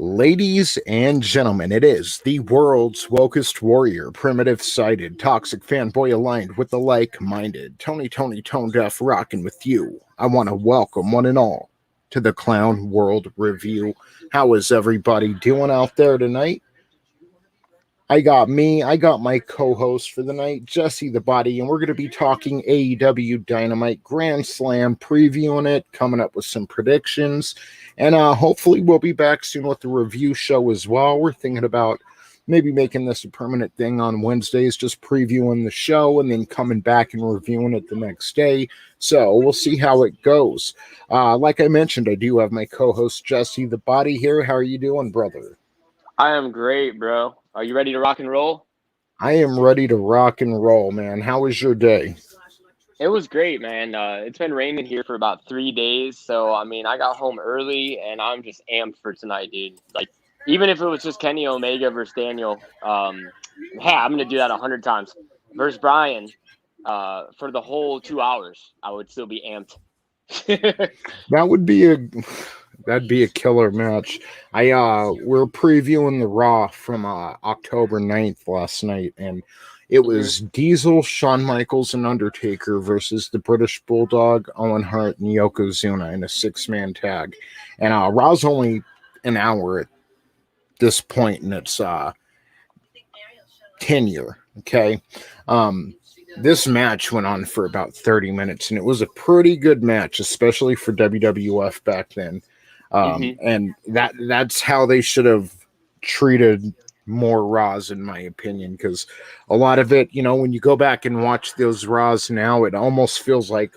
Ladies and gentlemen, it is the world's wokest warrior, primitive-sided, toxic fanboy aligned with the like-minded, Tony, tone deaf, rocking with you. I want to welcome one and all to the Clown World Review. How is everybody doing out there tonight? I got my co-host for the night, Jesse the Body, and we're going to be talking AEW Dynamite Grand Slam, previewing it, coming up with some predictions, and hopefully we'll be back soon with the review show as well. We're thinking about maybe making this a permanent thing on Wednesdays, just previewing the show and then coming back and reviewing it the next day. So we'll see how it goes. Like I mentioned, I do have my co-host Jesse the Body here. How are you doing, brother? I am great, bro. Are you ready to rock and roll? I am ready to rock and roll, man. How was your day? It was great, man. It's been raining here for about 3 days, so I got home early, and I'm just amped for tonight, dude. Like, even if it was just Kenny Omega versus Daniel, I'm gonna do that 100 times versus Brian, for the whole 2 hours. I would still be amped. That'd be a killer match. We're previewing the Raw from October 9th last night, and it was Diesel, Shawn Michaels, and Undertaker versus the British Bulldog, Owen Hart, and Yokozuna in a 6-man tag. And Raw's only an hour at this point in its tenure. Okay. This match went on for about 30 minutes, and it was a pretty good match, especially for WWF back then. And that's how they should have treated more Raws, in my opinion, because a lot of it, when you go back and watch those Raws now, it almost feels like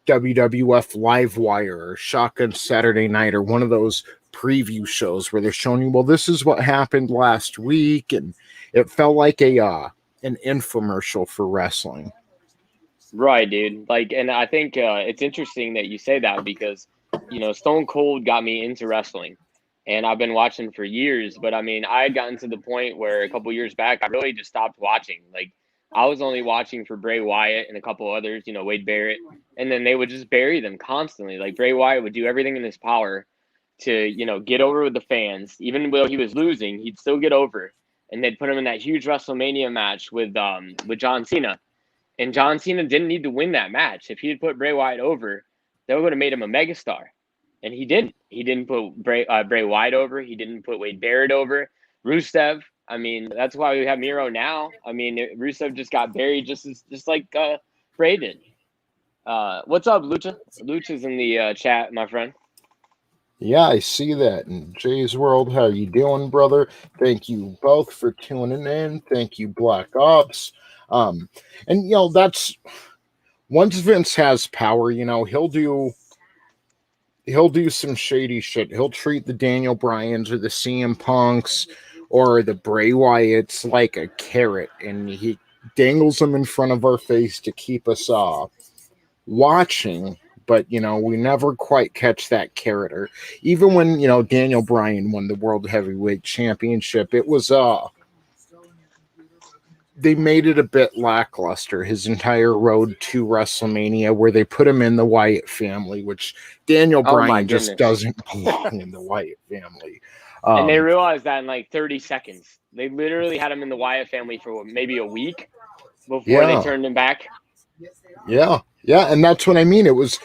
WWF Livewire or Shotgun Saturday Night or one of those preview shows where they're showing you, well, this is what happened last week, and it felt like an infomercial for wrestling. Right, dude. And I think it's interesting that you say that because, Stone Cold got me into wrestling, and I've been watching for years. But I had gotten to the point where a couple years back, I really just stopped watching. Like, I was only watching for Bray Wyatt and a couple others, Wade Barrett, and then they would just bury them constantly. Like, Bray Wyatt would do everything in his power to, get over with the fans. Even though he was losing, he'd still get over. And they'd put him in that huge WrestleMania match with John Cena. And John Cena didn't need to win that match. If he had put Bray Wyatt over, they would have made him a megastar. And he didn't. He didn't put Bray Wyatt over. He didn't put Wade Barrett over. Rusev. That's why we have Miro now. Rusev just got buried just like Bray did. What's up, Lucha? Lucha's in the chat, my friend. Yeah, I see that in Jay's World. How you doing, brother? Thank you both for tuning in. Thank you, Black Ops. And that's once Vince has power, he'll do some shady shit. He'll treat the Daniel Bryans or the CM Punks or the Bray Wyatts like a carrot, and he dangles them in front of our face to keep us watching. But, we never quite catch that carrot. Or even when, Daniel Bryan won the World Heavyweight Championship, it was, they made it a bit lackluster, his entire road to WrestleMania, where they put him in the Wyatt family, which Daniel Bryan just doesn't belong in the Wyatt family. And they realized that in like 30 seconds. They literally had him in the Wyatt family for maybe a week before they turned him back. Yeah, and that's what I mean. It was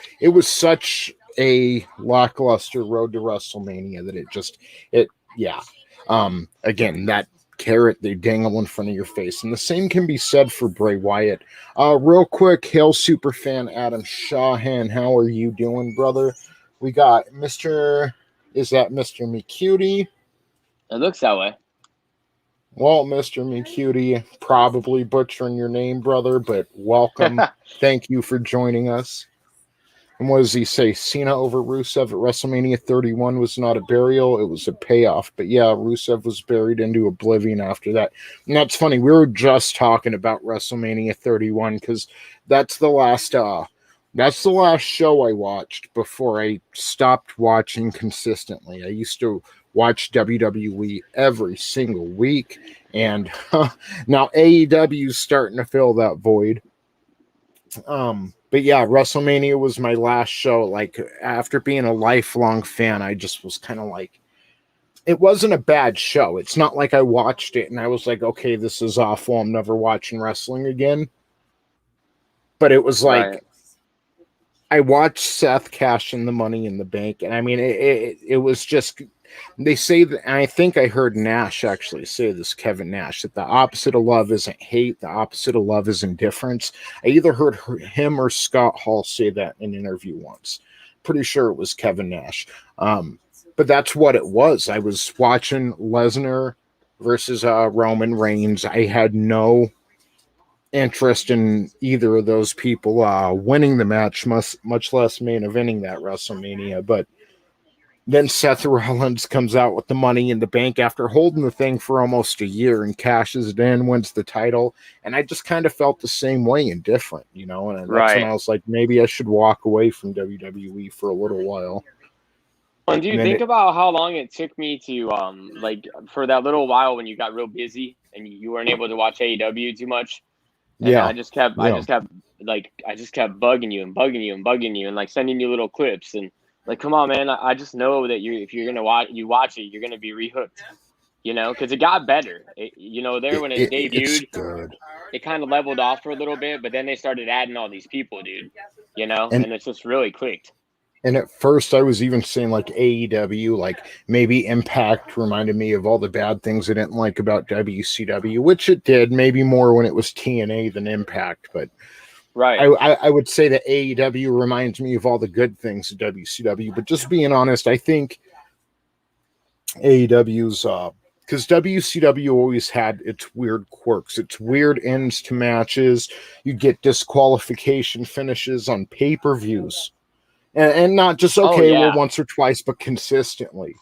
such a lackluster road to WrestleMania that again, that carrot they dangle in front of your face. And the same can be said for Bray Wyatt. Real quick, hail superfan Adam Shahan. How are you doing, brother? We got is that Mr. McCutie? It looks that way. Well, Mr. McCutie, probably butchering your name, brother, but welcome. Thank you for joining us. And what does he say? Cena over Rusev at WrestleMania 31 was not a burial, it was a payoff. But yeah, Rusev was buried into oblivion after that. And that's funny. We were just talking about WrestleMania 31 because that's the last show I watched before I stopped watching consistently. I used to watch WWE every single week, and now AEW is starting to fill that void. But yeah, WrestleMania was my last show. Like, after being a lifelong fan, I just was kind of like it wasn't a bad show. It's not like I watched it and I was like, okay, this is awful. I'm never watching wrestling again. But it was like, Right. I watched Seth cash in the Money in the Bank, and I mean, it was just, they say that, and I think I heard Nash actually say this, Kevin Nash, that the opposite of love isn't hate, the opposite of love is indifference. I either heard him or Scott Hall say that in an interview once. Pretty sure it was Kevin Nash. But that's what it was. I was watching Lesnar versus Roman Reigns. I had no interest in either of those people winning the match, much less main eventing that WrestleMania. But then Seth Rollins comes out with the Money in the Bank after holding the thing for almost a year and cashes it in, wins the title. And I just kind of felt the same way, indifferent, you know. And that's when I was like, maybe I should walk away from WWE for a little while. And do you think about how long it took me to like for that little while when you got real busy and you weren't able to watch AEW too much? And I just kept bugging you and like sending you little clips and like, come on, man. I just know that if you're gonna watch it, you're gonna be rehooked, you know, because it got better. When it debuted, it kind of leveled off for a little bit, but then they started adding all these people, dude, you know, and it's just really clicked. And at first I was even saying like AEW, like maybe Impact reminded me of all the bad things I didn't like about WCW, which it did, maybe more when it was TNA than Impact. But right, I would say that AEW reminds me of all the good things of WCW. But just being honest, I think AEW's because WCW always had its weird quirks, its weird ends to matches. You get disqualification finishes on pay-per-views. And not just, well, once or twice, but consistently.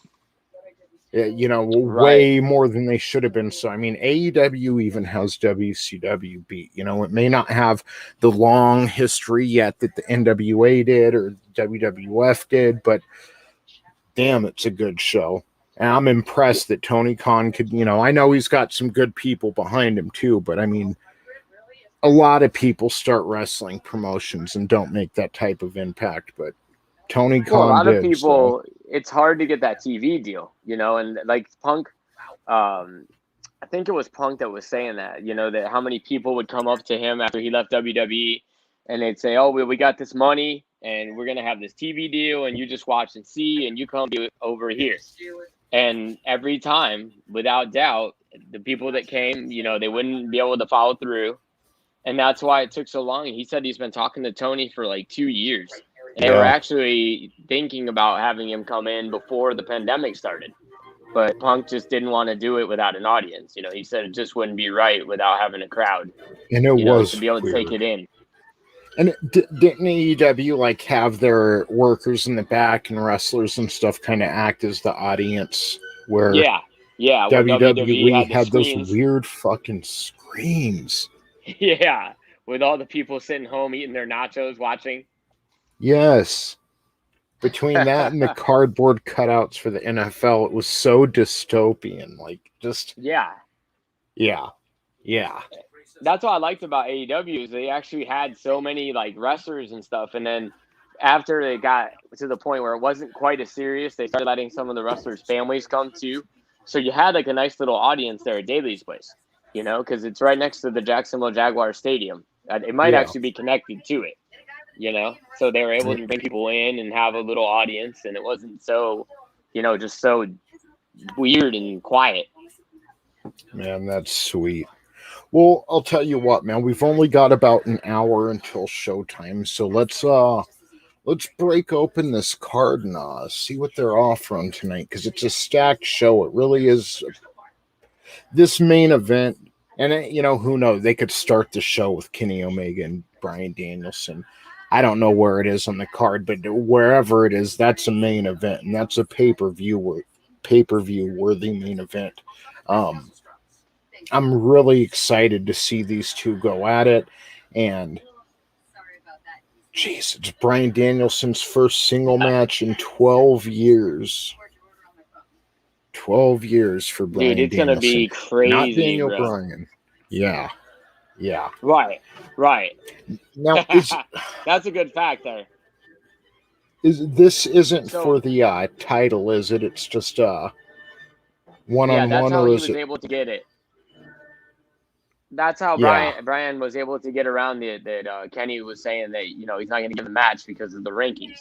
You know, way more than they should have been. So, I mean, AEW even has WCW beat. You know, it may not have the long history yet that the NWA did or WWF did, but damn, it's a good show. And I'm impressed that Tony Khan could, you know, I know he's got some good people behind him too, but I mean, a lot of people start wrestling promotions and don't make that type of impact, but Tony Khan a lot of people, it's hard to get that TV deal, you know, and like Punk, I think it was Punk that was saying that, you know, that how many people would come up to him after he left WWE and they'd say, oh, we got this money and we're going to have this TV deal and you just watch and see and you come do it over here. And every time, without doubt, the people that came, you know, they wouldn't be able to follow through. And that's why it took so long. He said he's been talking to Tony for like 2 years. They were actually thinking about having him come in before the pandemic started. But Punk just didn't want to do it without an audience. You know, he said it just wouldn't be right without having a crowd. And it was to be able to take it in. And didn't AEW like have their workers in the back and wrestlers and stuff kind of act as the audience? Where WWE had those weird fucking screens. Yeah, with all the people sitting home eating their nachos watching. Yes. Between that and the cardboard cutouts for the NFL, it was so dystopian. Like, just... Yeah. That's what I liked about AEW is they actually had so many, like, wrestlers and stuff. And then after they got to the point where it wasn't quite as serious, they started letting some of the wrestlers' families come, too. So you had, like, a nice little audience there at Daly's place, you know, because it's right next to the Jacksonville Jaguars Stadium. It might actually be connected to it. You know, so they were able to bring people in and have a little audience, and it wasn't so, you know, just so weird and quiet. Man, that's sweet. Well, I'll tell you what, man, we've only got about an hour until showtime, so let's break open this card and see what they're offering tonight, because it's a stacked show. It really is. This main event, and you know, who knows? They could start the show with Kenny Omega and Bryan Danielson. I don't know where it is on the card, but wherever it is, that's a main event, and that's a pay-per-view worthy main event. I'm really excited to see these two go at it, and jeez, it's Bryan Danielson's first single match in 12 years. 12 years for Bryan Danielson. Dude, it's going to be crazy, not Daniel Bryan. Yeah. Right. Now, that's a good fact there. This isn't for the title, is it? It's just Yeah, that's one-on-one, how or he is was it? able to get it. That's how Yeah, Brian was able to get around it. That Kenny was saying that he's not going to give the match because of the rankings.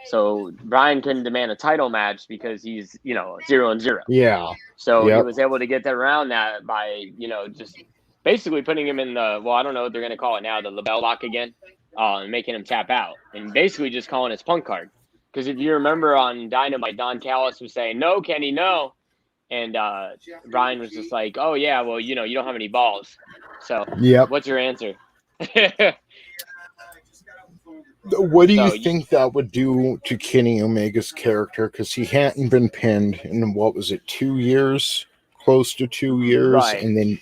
So Brian couldn't demand a title match because he's 0-0. yeah, So he yep, was able to get around that by just basically putting him in the I don't know what they're going to call it now, the label lock again, and making him tap out and basically just calling his punk card. Because if you remember on Dynamite, Don Callis was saying no, Kenny, no. And Brian was just like, oh, yeah, well, you don't have any balls. So yep. what's your answer? What do you So, think that would do to Kenny Omega's character? Because he hadn't been pinned in, what was it, 2 years? Close to 2 years. right. And then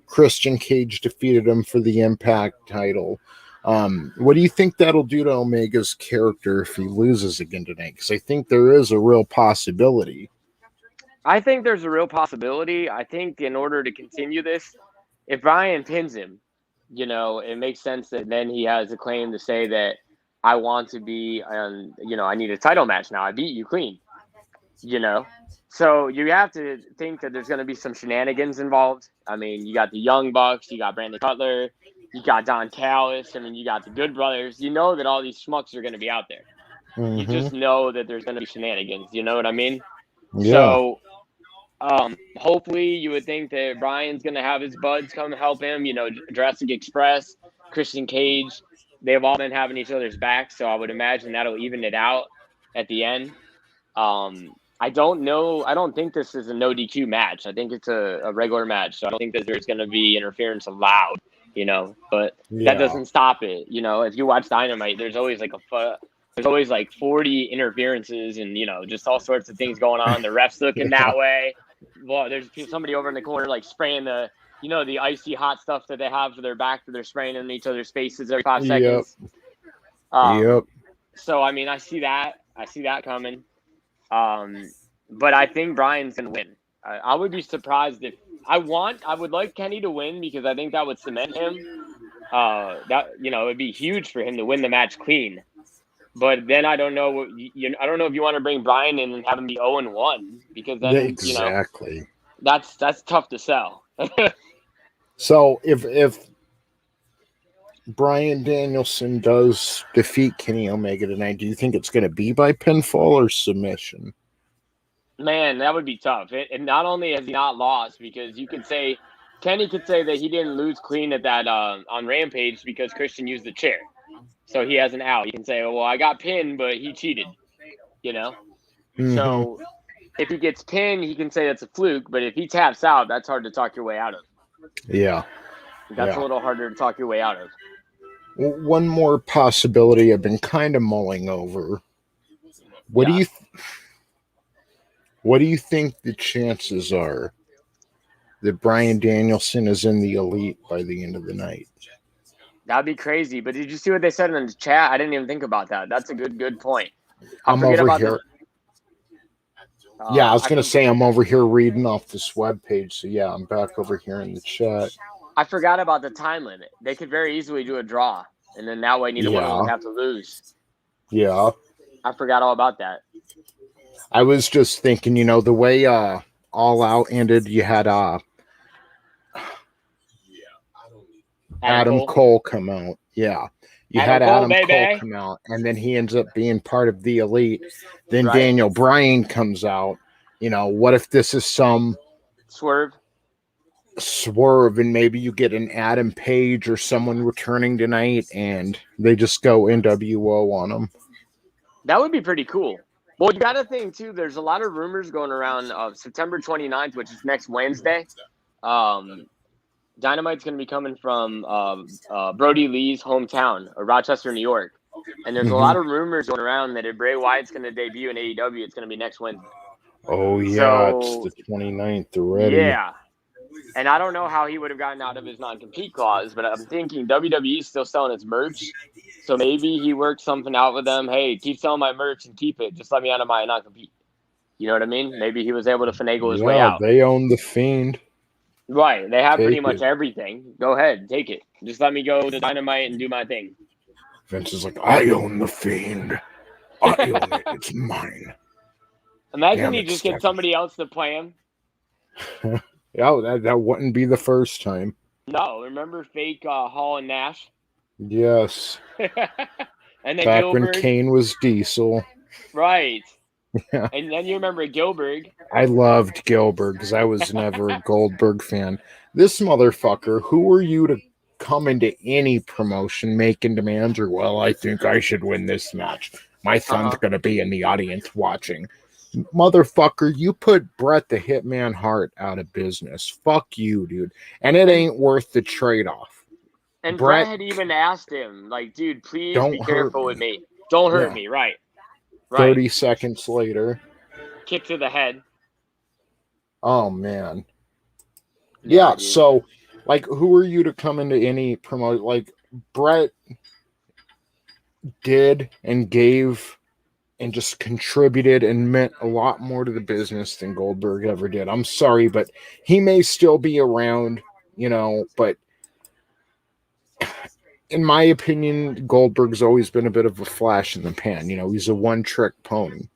Christian Cage defeated him for the Impact title. What do you think that'll do to Omega's character if he loses again tonight? Because I think there is a real possibility. I think there's a real possibility. I think in order to continue this, if Brian pins him, it makes sense that then he has a claim to say that I want to be on, I need a title match now. I beat you clean, So you have to think that there's going to be some shenanigans involved. I mean, you got the Young Bucks, you got Brandon Cutler, you got Don Callis. I mean, you got the Good Brothers. You know that all these schmucks are going to be out there. You Mm-hmm. just know that there's going to be shenanigans. You know what I mean? Yeah. So hopefully you would think that Brian's going to have his buds come help him, Jurassic Express, Christian Cage, they've all been having each other's backs. So I would imagine that'll even it out at the end. I don't know. I don't think this is a no DQ match. I think it's a regular match. So I don't think that there's going to be interference allowed, but that Yeah. doesn't stop it. If you watch Dynamite, there's always there's always like 40 interferences and, just all sorts of things going on. The ref's looking Yeah. that way. Well, there's somebody over in the corner like spraying the icy hot stuff that they have for their back that they're spraying in each other's faces every 5 Yep. seconds. Yep. So I mean, I see that coming. But I think Brian's gonna win. I would be surprised if I would like Kenny to win because I think that would cement him. That it'd be huge for him to win the match clean. But then I don't know. I don't know if you want to bring Brian in and have him be 0-1 because then Exactly. that's tough to sell. So if Bryan Danielson does defeat Kenny Omega tonight, do you think it's going to be by pinfall or submission? Man, that would be tough. And not only has he not lost, because Kenny could say that he didn't lose clean at that on Rampage because Christian used the chair. So he has an out. You can say, well, I got pinned, but he cheated, Mm-hmm. So if he gets pinned, he can say that's a fluke. But if he taps out, that's hard to talk your way out of. Yeah. That's a little harder to talk your way out of. One more possibility I've been kind of mulling over. What do you think the chances are that Bryan Danielson is in the Elite by the end of the night? That'd be crazy. But did you see what they said in the chat? I didn't even think about that. That's a good point. I'm over here. I was going to say I'm over here reading off this webpage. So yeah, I'm back over here in the chat. I forgot about the time limit. They could very easily do a draw, and then that way neither one of them would have to lose. Yeah. I forgot all about that. I was just thinking, the way All Out ended, you had Adam Cole come out. Yeah. You had Adam Cole come out, and then he ends up being part of the Elite. Then Daniel Bryan comes out. What if this is some swerve, and maybe you get an Adam Page or someone returning tonight, and they just go NWO on them? That would be pretty cool. Well, you got to think, too, there's a lot of rumors going around of September 29th, which is next Wednesday. Dynamite's going to be coming from Brody Lee's hometown, Rochester, New York. And there's a lot of rumors going around that if Bray Wyatt's going to debut in AEW, it's going to be next Wednesday. Oh, yeah, it's the 29th already. Yeah. And I don't know how he would have gotten out of his non-compete clause, but I'm thinking WWE is still selling his merch. So maybe he worked something out with them. Hey, keep selling my merch and keep it. Just let me out of my non-compete. You know what I mean? Maybe he was able to finagle his way out. They own the Fiend. Right. They have pretty much everything. Go ahead. Take it. Just let me go to Dynamite and do my thing. Vince is like, I own the Fiend. I own it. It's mine. Imagine he just gets somebody else to play him. Yeah, that wouldn't be the first time. No, remember fake Hall and Nash? Yes. And then Back when Goldberg, Kane was Diesel. right? Yeah. And then you remember Goldberg. I loved Gilbert because I was never a Goldberg fan. This motherfucker, who are you to come into any promotion making demands or, well, I think I should win this match. My son's going to be in the audience watching. Motherfucker, you put Bret the Hitman Hart out of business. Fuck you, dude. And it ain't worth the trade-off. And Bret Bret, had even asked him, like, dude, please be don't hurt careful me. with me. Don't hurt Yeah. me, right? 30 seconds later. Kick to the head. Oh, man. Yeah, so, like, who are you to come into any promote? Like, Bret did and gave and just contributed and meant a lot more to the business than Goldberg ever did. I'm sorry, but he may still be around, but in my opinion, Goldberg's always been a bit of a flash in the pan. He's a one-trick pony.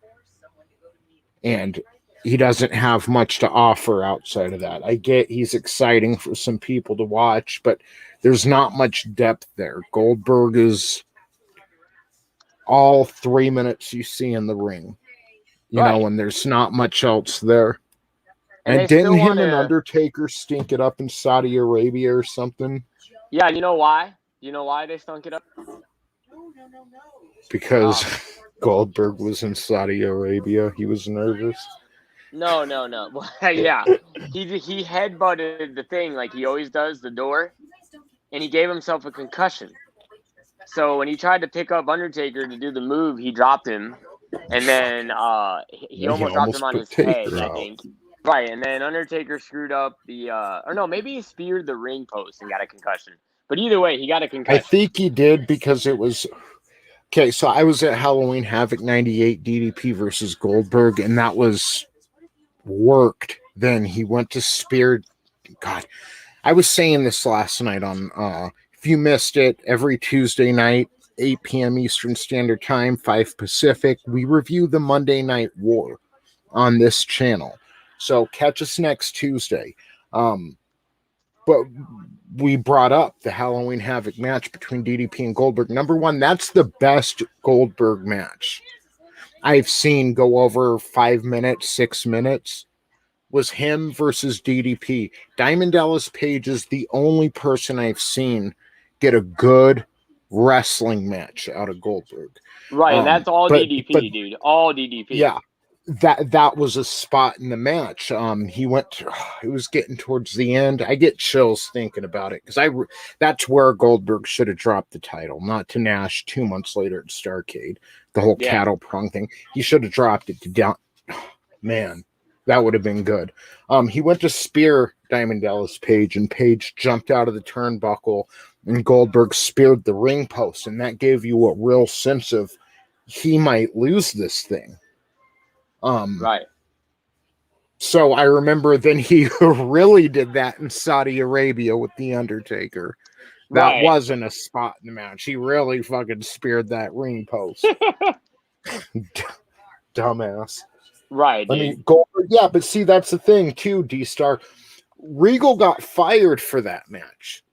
And he doesn't have much to offer outside of that. I get he's exciting for some people to watch, but there's not much depth there. Goldberg is all 3 minutes you see in the ring, and there's not much else there. And didn't him and Undertaker stink it up in Saudi Arabia or something? Yeah, you know why? You know why they stunk it up? Because Goldberg was in Saudi Arabia. He was nervous. No. Yeah. He headbutted the thing like he always does, the door, and he gave himself a concussion. So when he tried to pick up Undertaker to do the move, he dropped him, and then he almost dropped him on his head, I think. Right, and then Undertaker screwed up or no, maybe he speared the ring post and got a concussion. But either way, he got a concussion. I think he did because it was... Okay, so I was at Halloween Havoc 98 DDP versus Goldberg, and that was worked. Then he went to spear... God, I was saying this last night on... if you missed it, every Tuesday night, 8 p.m. Eastern Standard Time, 5 Pacific, we review the Monday Night War on this channel. So catch us next Tuesday. But we brought up the Halloween Havoc match between DDP and Goldberg. Number one, that's the best Goldberg match I've seen go over 5 minutes, 6 minutes. Was him versus DDP. Diamond Dallas Page is the only person I've seen get a good wrestling match out of Goldberg. Right, and that's all DDP, dude. All DDP. Yeah. That was a spot in the match. It was getting towards the end. I get chills thinking about it because that's where Goldberg should have dropped the title, not to Nash 2 months later at Starrcade. The whole cattle prong thing. He should have dropped it to down. Man, that would have been good. He went to spear Diamond Dallas Page, and Page jumped out of the turnbuckle, and Goldberg speared the ring post, and that gave you a real sense of he might lose this thing. Right. So I remember then he really did that in Saudi Arabia with The Undertaker. That wasn't a spot in the match. He really fucking speared that ring post. Dumbass. Right. I mean, Goldberg, yeah, but see, that's the thing too, D-Star. Regal got fired for that match.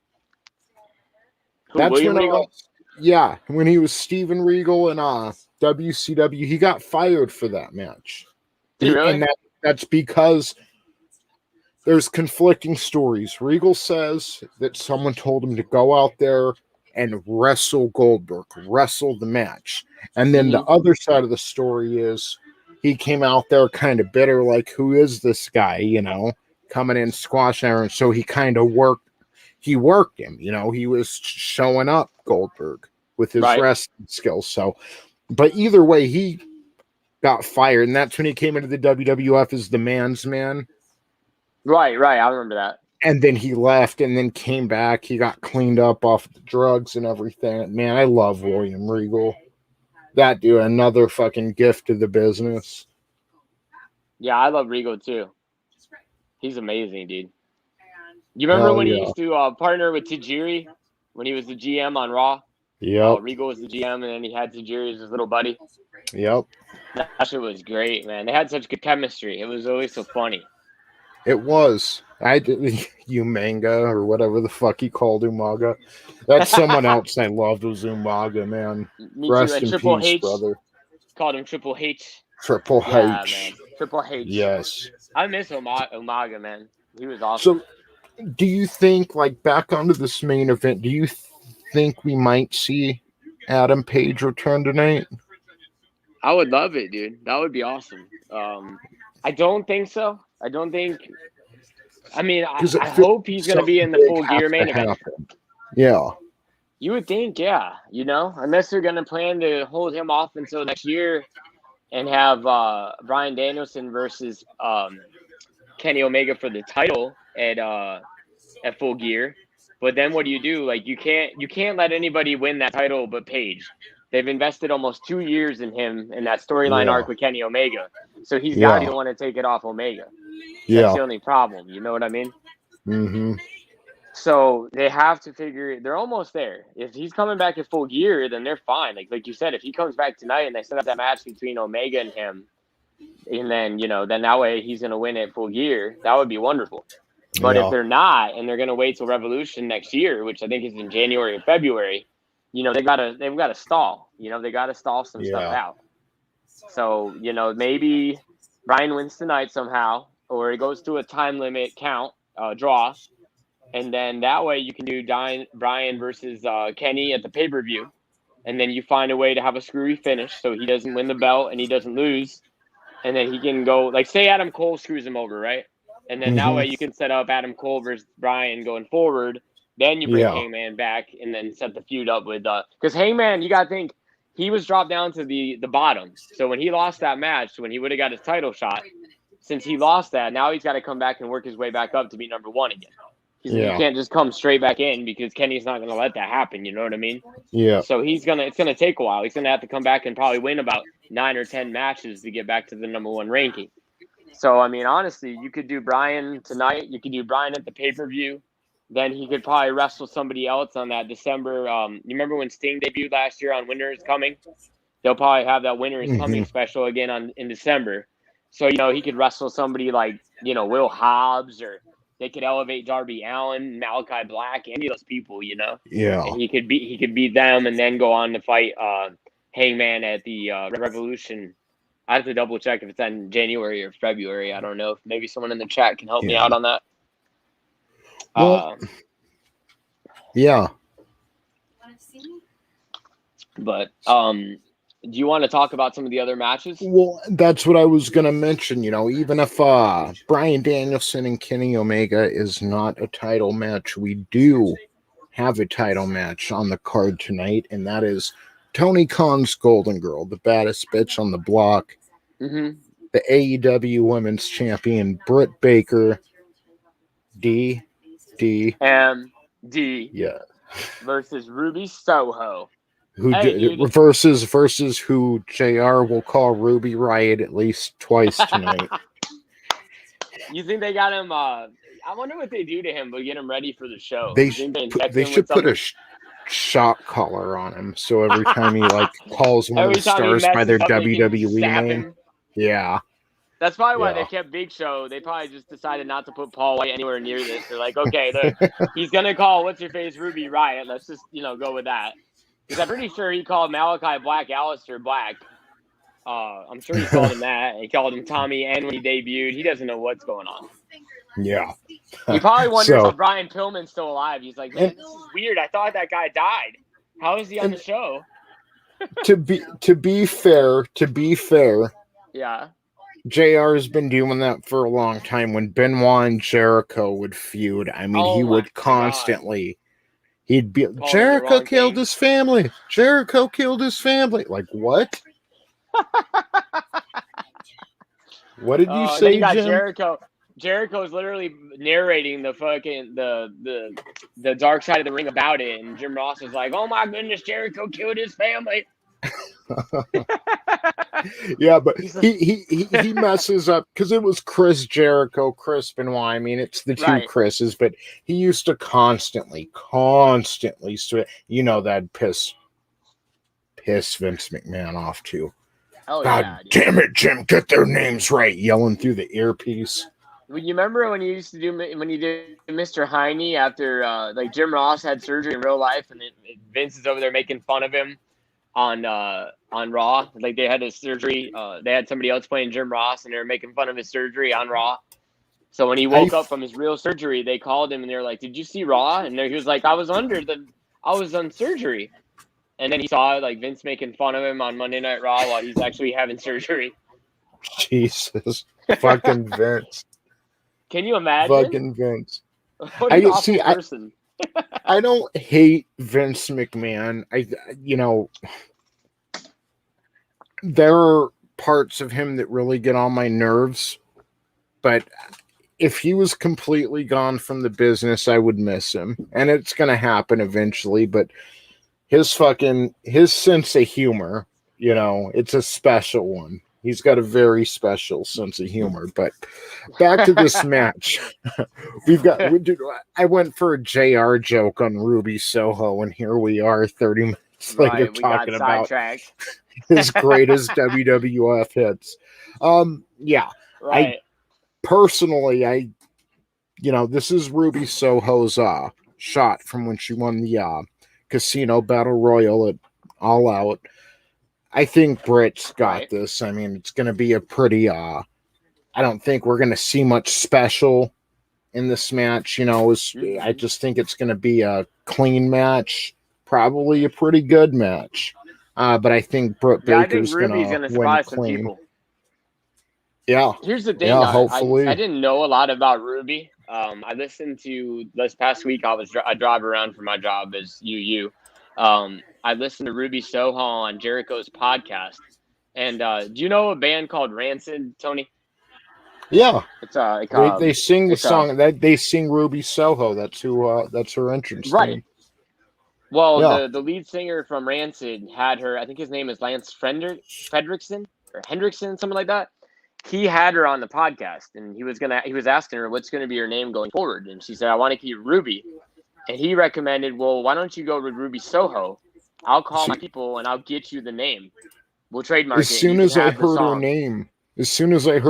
That's when Regal? When he was Steven Regal and WCW, he got fired for that match. Really? And that's because there's conflicting stories. Regal says that someone told him to go out there and wrestle Goldberg, wrestle the match. And then the other side of the story is he came out there kind of bitter, like, who is this guy, coming in squash iron. So he kind of worked him, he was showing up Goldberg with his wrestling skills. So, but either way, he got fired, and that's when he came into the WWF as the man's man. Right. I remember that. And then he left and then came back. He got cleaned up off the drugs and everything. Man, I love William Regal. That dude, another fucking gift to the business. Yeah, I love Regal too. He's amazing, dude. You remember when he used to partner with Tajiri when he was the GM on Raw? Yep. Regal was the GM, and then he had Tajiri as his little buddy. Yep. That shit was great, man. They had such good chemistry. It was always so funny. It was. I did Umaga or whatever the fuck he called Umaga. That's someone else I loved was Umaga, man. Me too. Rest And in Triple peace, H brother. called him Triple H. Triple Yeah, H. man. Triple H. Yes. I miss Umaga, man. He was awesome. So, do you think, like, back onto this main event, do you think we might see Adam Page return tonight? I would love it, dude. That would be awesome. I don't think so. I don't think. I mean, I hope he's going to be in the Full Gear main event. Yeah. You would think, yeah. You know, unless they're going to plan to hold him off until next year and have Bryan Danielson versus Kenny Omega for the title at Full Gear. But then what do? Like, you can't let anybody win that title but Page. They've invested almost 2 years in him in that storyline arc with Kenny Omega. So he's got to be the one to take it off Omega. That's the only problem. You know what I mean? Mm-hmm. So they have to figure. They're almost there. If he's coming back at Full Gear, then they're fine. Like you said, if he comes back tonight and they set up that match between Omega and him, and then then that way he's gonna win at Full Gear, that would be wonderful. But if they're not, and they're gonna wait till Revolution next year, which I think is in January or February, they've got to stall. They got to stall some stuff out. So maybe Bryan wins tonight somehow, or it goes to a time limit count draw. And then that way you can do Bryan versus Kenny at the pay-per-view. And then you find a way to have a screwy finish so he doesn't win the belt and he doesn't lose. And then he can go, like, say Adam Cole screws him over, right? And then that way you can set up Adam Cole versus Bryan going forward. Then you bring Hangman back and then set the feud up with because Hangman, you got to think, he was dropped down to the bottom. So when he lost that match, when he would have got his title shot, since he lost that, now he's got to come back and work his way back up to be number one again. He can't just come straight back in because Kenny's not going to let that happen. You know what I mean? Yeah. So it's going to take a while. He's going to have to come back and probably win about 9 or 10 matches to get back to the number one ranking. So, I mean, honestly, you could do Bryan tonight. You could do Bryan at the pay-per-view. Then he could probably wrestle somebody else on that December. You remember when Sting debuted last year on Winter is Coming? They'll probably have that Winter is Coming special again in December. So, he could wrestle somebody like, Will Hobbs, or they could elevate Darby Allin, Malachi Black, any of those people, Yeah. And he could beat them and then go on to fight Hangman at the Revolution. I have to double check if it's in January or February. I don't know. If maybe someone in the chat can help me out on that. Well, yeah. But do you want to talk about some of the other matches? Well, that's what I was going to mention. Even if Bryan Danielson and Kenny Omega is not a title match, we do have a title match on the card tonight, and that is Tony Khan's Golden Girl, the baddest bitch on the block, the AEW Women's Champion, Britt Baker, DMD, versus Ruby Soho. Versus who JR will call Ruby Riot at least twice tonight. You think they got him? I wonder what they do to him, but get him ready for the show. They should put a shock collar on him, so every time he calls one of the stars by their WWE name, that's probably why they kept Big Show. They probably just decided not to put Paul White anywhere near this. They're like, okay, he's gonna call what's your face Ruby Riot. Let's just go with that. Because I'm pretty sure he called Malachi Black Aleister Black. I'm sure he called him that. He called him Tommy N when he debuted. He doesn't know what's going on. Yeah. He probably wonders if Brian Pillman's still alive. He's like, man, this is weird. I thought that guy died. How is he on the show? to be fair, yeah. JR has been doing that for a long time. When Benoit and Jericho would feud, I mean, he would constantly... He'd be, Jericho killed his family. Jericho killed his family. Like, what? What did you say, Jim? Jericho's literally narrating the fucking the dark side of the ring about it, and Jim Ross is like, "Oh my goodness, Jericho killed his family." Yeah, but he messes up because it was Chris Jericho, Chris Benoit. I mean, it's the two Chris's, but he used to constantly, that'd piss Vince McMahon off too. Oh, God damn it, Jim, get their names right, yelling through the earpiece. You remember when you used to do when you did Mr. Heine after like Jim Ross had surgery in real life, and Vince is over there making fun of him on Raw. Like they had his surgery. They had somebody else playing Jim Ross, and they were making fun of his surgery on Raw. So when he woke up from his real surgery, they called him and they were like, "Did you see Raw?" And he was like, I was on surgery." And then he saw like Vince making fun of him on Monday Night Raw while he's actually having surgery. Jesus, fucking Vince. Can you imagine? Fucking Vince. What an awful person. I don't hate Vince McMahon. There are parts of him that really get on my nerves, but if he was completely gone from the business, I would miss him. And it's going to happen eventually, but his sense of humor, it's a special one. He's got a very special sense of humor. But back to this match. I went for a JR joke on Ruby Soho, and here we are 30 minutes later talking about his greatest WWF hits. Yeah. Right. Personally, this is Ruby Soho's shot from when she won the Casino Battle Royal at All Out. I think Britt's got this. I mean, it's going to be a pretty, I don't think we're going to see much special in this match. I just think it's going to be a clean match, probably a pretty good match. But I think Britt Baker's going to win clean. People. Yeah. Here's the thing. Hopefully. I didn't know a lot about Ruby. I listened to this past week. I drive around for my job as UU. I listened to Ruby Soho on Jericho's podcast. And do you know a band called Rancid, Tony? Yeah. It's they sing the song that they sing Ruby Soho. That's who. That's her entrance theme. Well, the lead singer from Rancid had her. I think his name is Lance Fredrickson or Hendrickson, something like that. He had her on the podcast, and he was asking her what's going to be her name going forward, and she said, "I want to keep Ruby." And he recommended, "Well, why don't you go with Ruby Soho? I'll call my people and I'll get you the name. We'll trademark it." As soon as I heard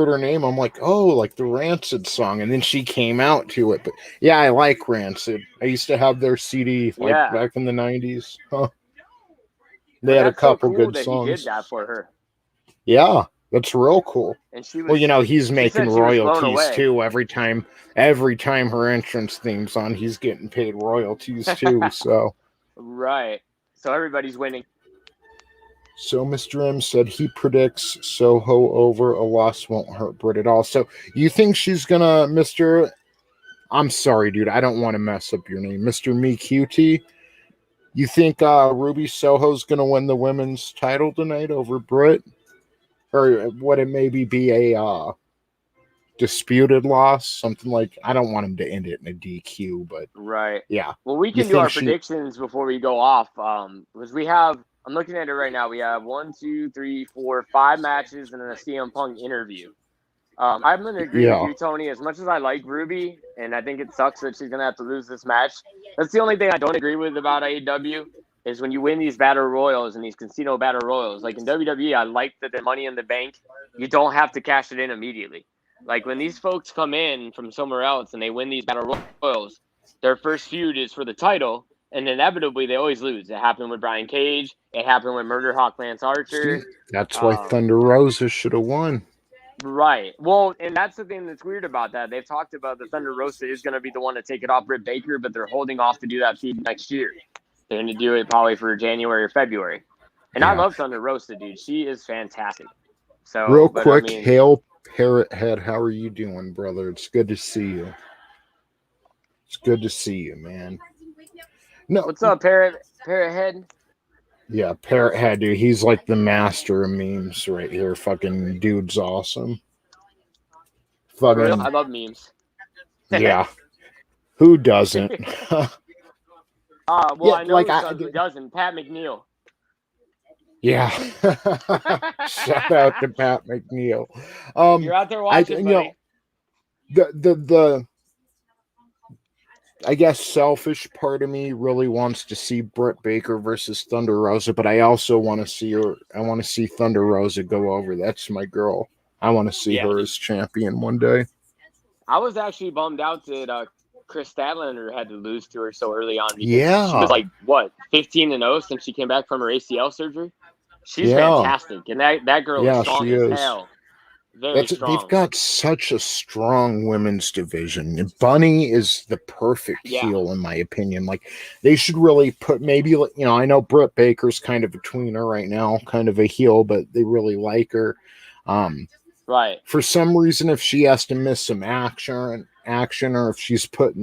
her name, I'm like, "Oh, like the Rancid song." And then she came out to it. But yeah, I like Rancid. I used to have their CD back in the 90s. Huh. They had a couple good songs. He did that for her. Yeah. That's real cool. And she was, he's making royalties too. Every time her entrance theme's on, he's getting paid royalties too. So right. So everybody's winning. So Mr. M said he predicts Soho over. A loss won't hurt Britt at all. So you think she's gonna, Mr. I'm sorry, dude. I don't want to mess up your name, Mr. MeQT. You think Ruby Soho's gonna win the women's title tonight over Britt? Or would it maybe be a disputed loss? Something like, I don't want him to end it in a DQ, but yeah. Well, we can do our predictions before we go off. Because I'm looking at it right now. We have 1, 2, 3, 4, 5 matches and then a CM Punk interview. I'm going to agree with you, Tony. As much as I like Ruby, and I think it sucks that she's going to have to lose this match, that's the only thing I don't agree with about AEW. Is when you win these battle royals and these casino battle royals. Like in WWE, I like that the Money in the Bank, you don't have to cash it in immediately. Like when these folks come in from somewhere else and they win these battle royals, their first feud is for the title, and inevitably they always lose. It happened with Brian Cage. It happened with Murder Hawk Lance Archer. That's why Thunder Rosa should have won. Right. Well, and that's the thing that's weird about that. They've talked about the Thunder Rosa is going to be the one to take it off Britt Baker, but they're holding off to do that feud next year. They're going to do it probably for January or February. And I love Thunder Rosa, dude. She is fantastic. So real quick, Hail Parrot Head, how are you doing, brother? It's good to see you. It's good to see you, man. No, what's up, Parrot Head? Yeah, Parrot Head, dude. He's like the master of memes right here. Fucking dude's awesome. Fucking, I love memes. Yeah. Who doesn't? Well, I know who doesn't. Pat McNeil. Yeah. Shout out to Pat McNeil. You're out there watching, buddy. The I guess selfish part of me really wants to see Britt Baker versus Thunder Rosa, but I also want to see her. I want to see Thunder Rosa go over. That's my girl. I want to see her as champion one day. I was actually bummed out that Chris Statlander had to lose to her so early on because she Yeah. was like, what, 15-0 since she came back from her ACL surgery? She's Yeah. fantastic. And that girl is Yeah, strong she as is. hell. Very They've strong. got such a strong women's division. Bunny is the perfect Yeah. heel, in my opinion. Like, they should really put maybe, you know, I know Britt Baker's kind of a tweener right now, kind of a heel, but they really like her. Right. For some reason, if she has to miss some action, or if she's put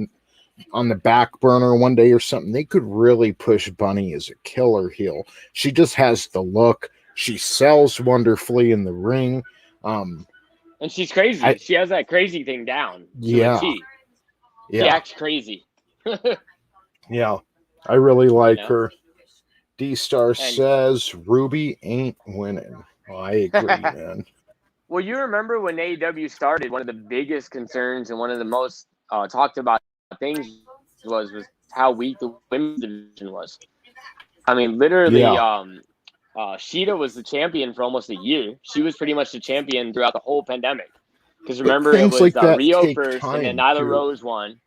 on the back burner one day or something, they could really push Bunny as a killer heel. She just has the look. She sells wonderfully in the ring. And she's crazy. She has that crazy thing down to a T. She acts crazy. Yeah. I really like her. D-Star says Ruby ain't winning. Well, I agree, man. Well, you remember when AEW started, one of the biggest concerns and one of the most talked about things was how weak the women's division was. I mean, literally, Shida was the champion for almost a year. She was pretty much the champion throughout the whole pandemic. Because remember, it was like Rio first, and then Nyla Rose won.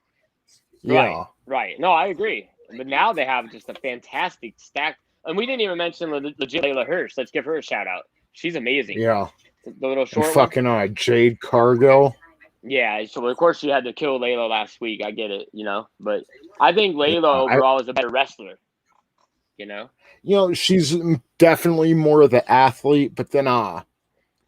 Yeah. Right. No, I agree. But now they have just a fantastic stack. And we didn't even mention legit Layla Hirsch. Let's give her a shout out. She's amazing. Yeah. The little short fucking Jade Cargill. Yeah, so of course she had to kill Layla last week. I get it, but I think Layla overall is a better wrestler. You know, she's definitely more of the athlete, but then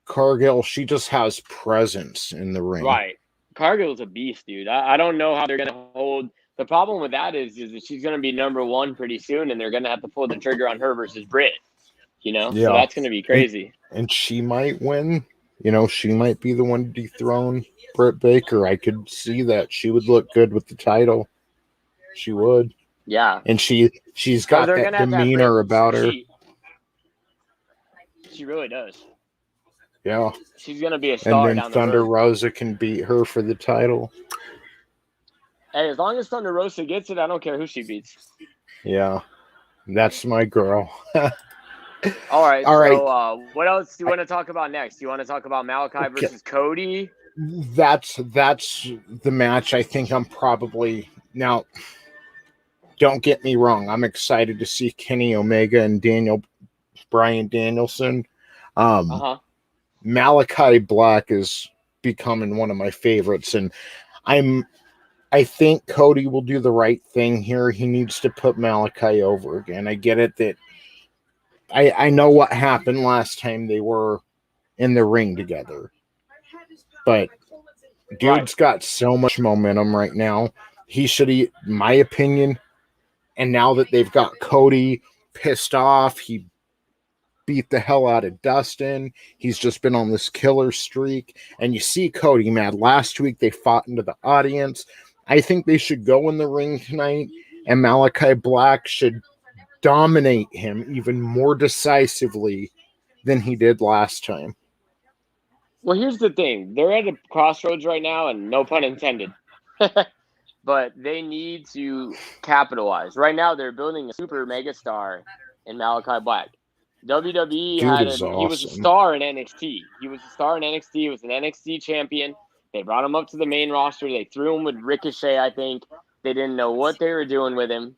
Cargill, she just has presence in the ring. Right. Cargill's a beast, dude. I don't know how they're gonna hold. The problem with that is that she's gonna be number one pretty soon, and they're gonna have to pull the trigger on her versus Britt. So that's gonna be crazy. And she might win. She might be the one to dethrone Britt Baker. I could see that. She would look good with the title. She would. Yeah. And she's got that demeanor about her. She really does. Yeah. She's going to be a star and then Thunder Rosa can beat her for the title. Hey, as long as Thunder Rosa gets it, I don't care who she beats. Yeah. That's my girl. All right. So, what else do you want to talk about next? Do you want to talk about Malachi versus Cody? That's the match. I think I'm probably now. Don't get me wrong. I'm excited to see Kenny Omega and Bryan Danielson. Malachi Black is becoming one of my favorites, and I think Cody will do the right thing here. He needs to put Malachi over again. I get it that I know what happened last time they were in the ring together. But dude's got so much momentum right now. He should, in my opinion, and now that they've got Cody pissed off, he beat the hell out of Dustin. He's just been on this killer streak. And you see Cody mad. Last week they fought into the audience. I think they should go in the ring tonight, and Malachi Black should dominate him even more decisively than he did last time. Well, here's the thing. They're at a crossroads right now, and no pun intended. But they need to capitalize. Right now, they're building a super megastar in Malachi Black. WWE he was a star in NXT. He was an NXT champion. They brought him up to the main roster. They threw him with Ricochet, I think. They didn't know what they were doing with him.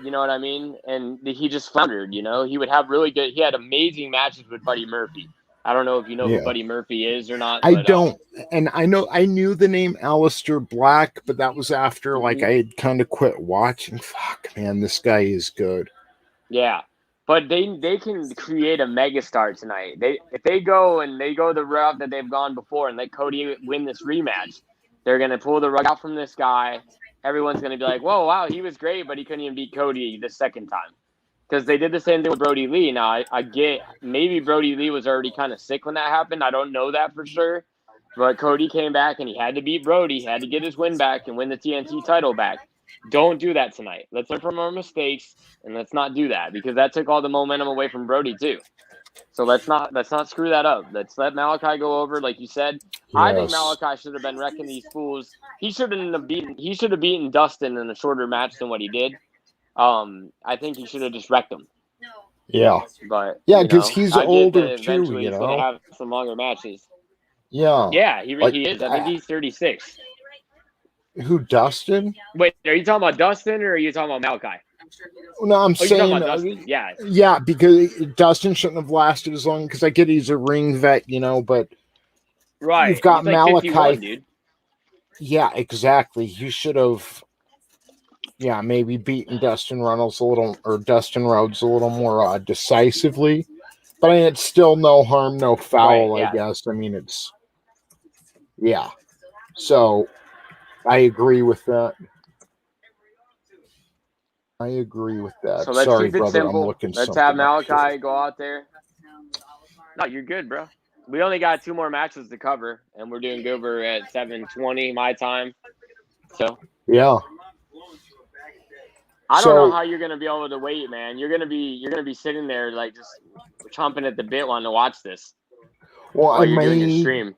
You know what I mean? And he just floundered, He would have he had amazing matches with Buddy Murphy. I don't know if you know who Buddy Murphy is or not. I don't. And I knew the name Aleister Black, but that was after I had kind of quit watching. Fuck, man, this guy is good. Yeah. But they can create a megastar tonight. If they go the route that they've gone before and let Cody win this rematch, they're gonna pull the rug out from this guy. Everyone's gonna be like, "Whoa, wow, he was great, but he couldn't even beat Cody the second time." Because they did the same thing with Brody Lee. Now I get maybe Brody Lee was already kind of sick when that happened. I don't know that for sure. But Cody came back and he had to beat Brody. He had to get his win back and win the TNT title back. Don't do that tonight. Let's learn from our mistakes and let's not do that because that took all the momentum away from Brody too. So let's not screw that up. Let's let Malachi go over, like you said. Yes. I think Malachi should have been wrecking these fools. He should have beaten Dustin in a shorter match than what he did. I think he should have just wrecked him. Yeah. But because he's older too. Eventually, he's gonna have some longer matches. Yeah. Yeah, Like, he is. I think he's 36. who, Dustin? Wait, are you talking about Dustin or are you talking about Malachi? No, I'm Oh, you're talking saying, about Dustin. Yeah. yeah, because Dustin shouldn't have lasted as long, because I get he's a ring vet, but you've Right. got He's like 51, Malachi. dude. Yeah, exactly. He should have, maybe beaten Dustin Rhodes a little more decisively. But I mean, it's still no harm, no Right. foul, I Yeah. guess. I mean, yeah. So I agree with that. So let's Sorry, keep it brother, I'm simple. looking Let's have something up here. Malachi go out there. No, you're good, bro. We only got 2 more matches to cover, and we're doing good. We're at 7:20 my time. So Yeah. I don't know how you're gonna be able to wait, man. You're gonna be sitting there like just chomping at the bit wanting to watch this while you're doing your stream.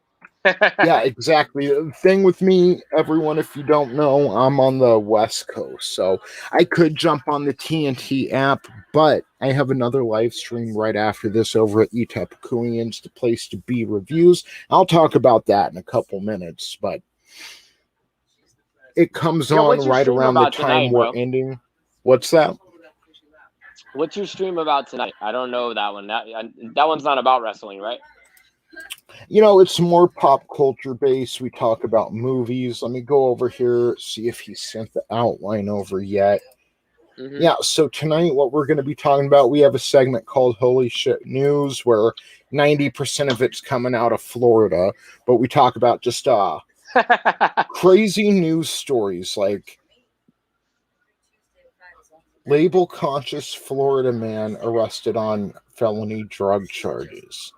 Yeah, exactly. The thing with me, everyone, if you don't know, I'm on the West Coast, so I could jump on the TNT app, but I have another live stream right after this over at Queens, the place to be reviews. I'll talk about that in a couple minutes, but it comes on right around the time we're ending. What's that? What's your stream about tonight? I don't know that one. That one's not about wrestling, right? It's more pop culture based. We talk about movies. Let me go over here, see if he sent the outline over yet. Mm-hmm. Yeah, so tonight what we're going to be talking about, we have a segment called Holy Shit News, where 90% of it's coming out of Florida, but we talk about just crazy news stories like label conscious Florida man arrested on felony drug charges.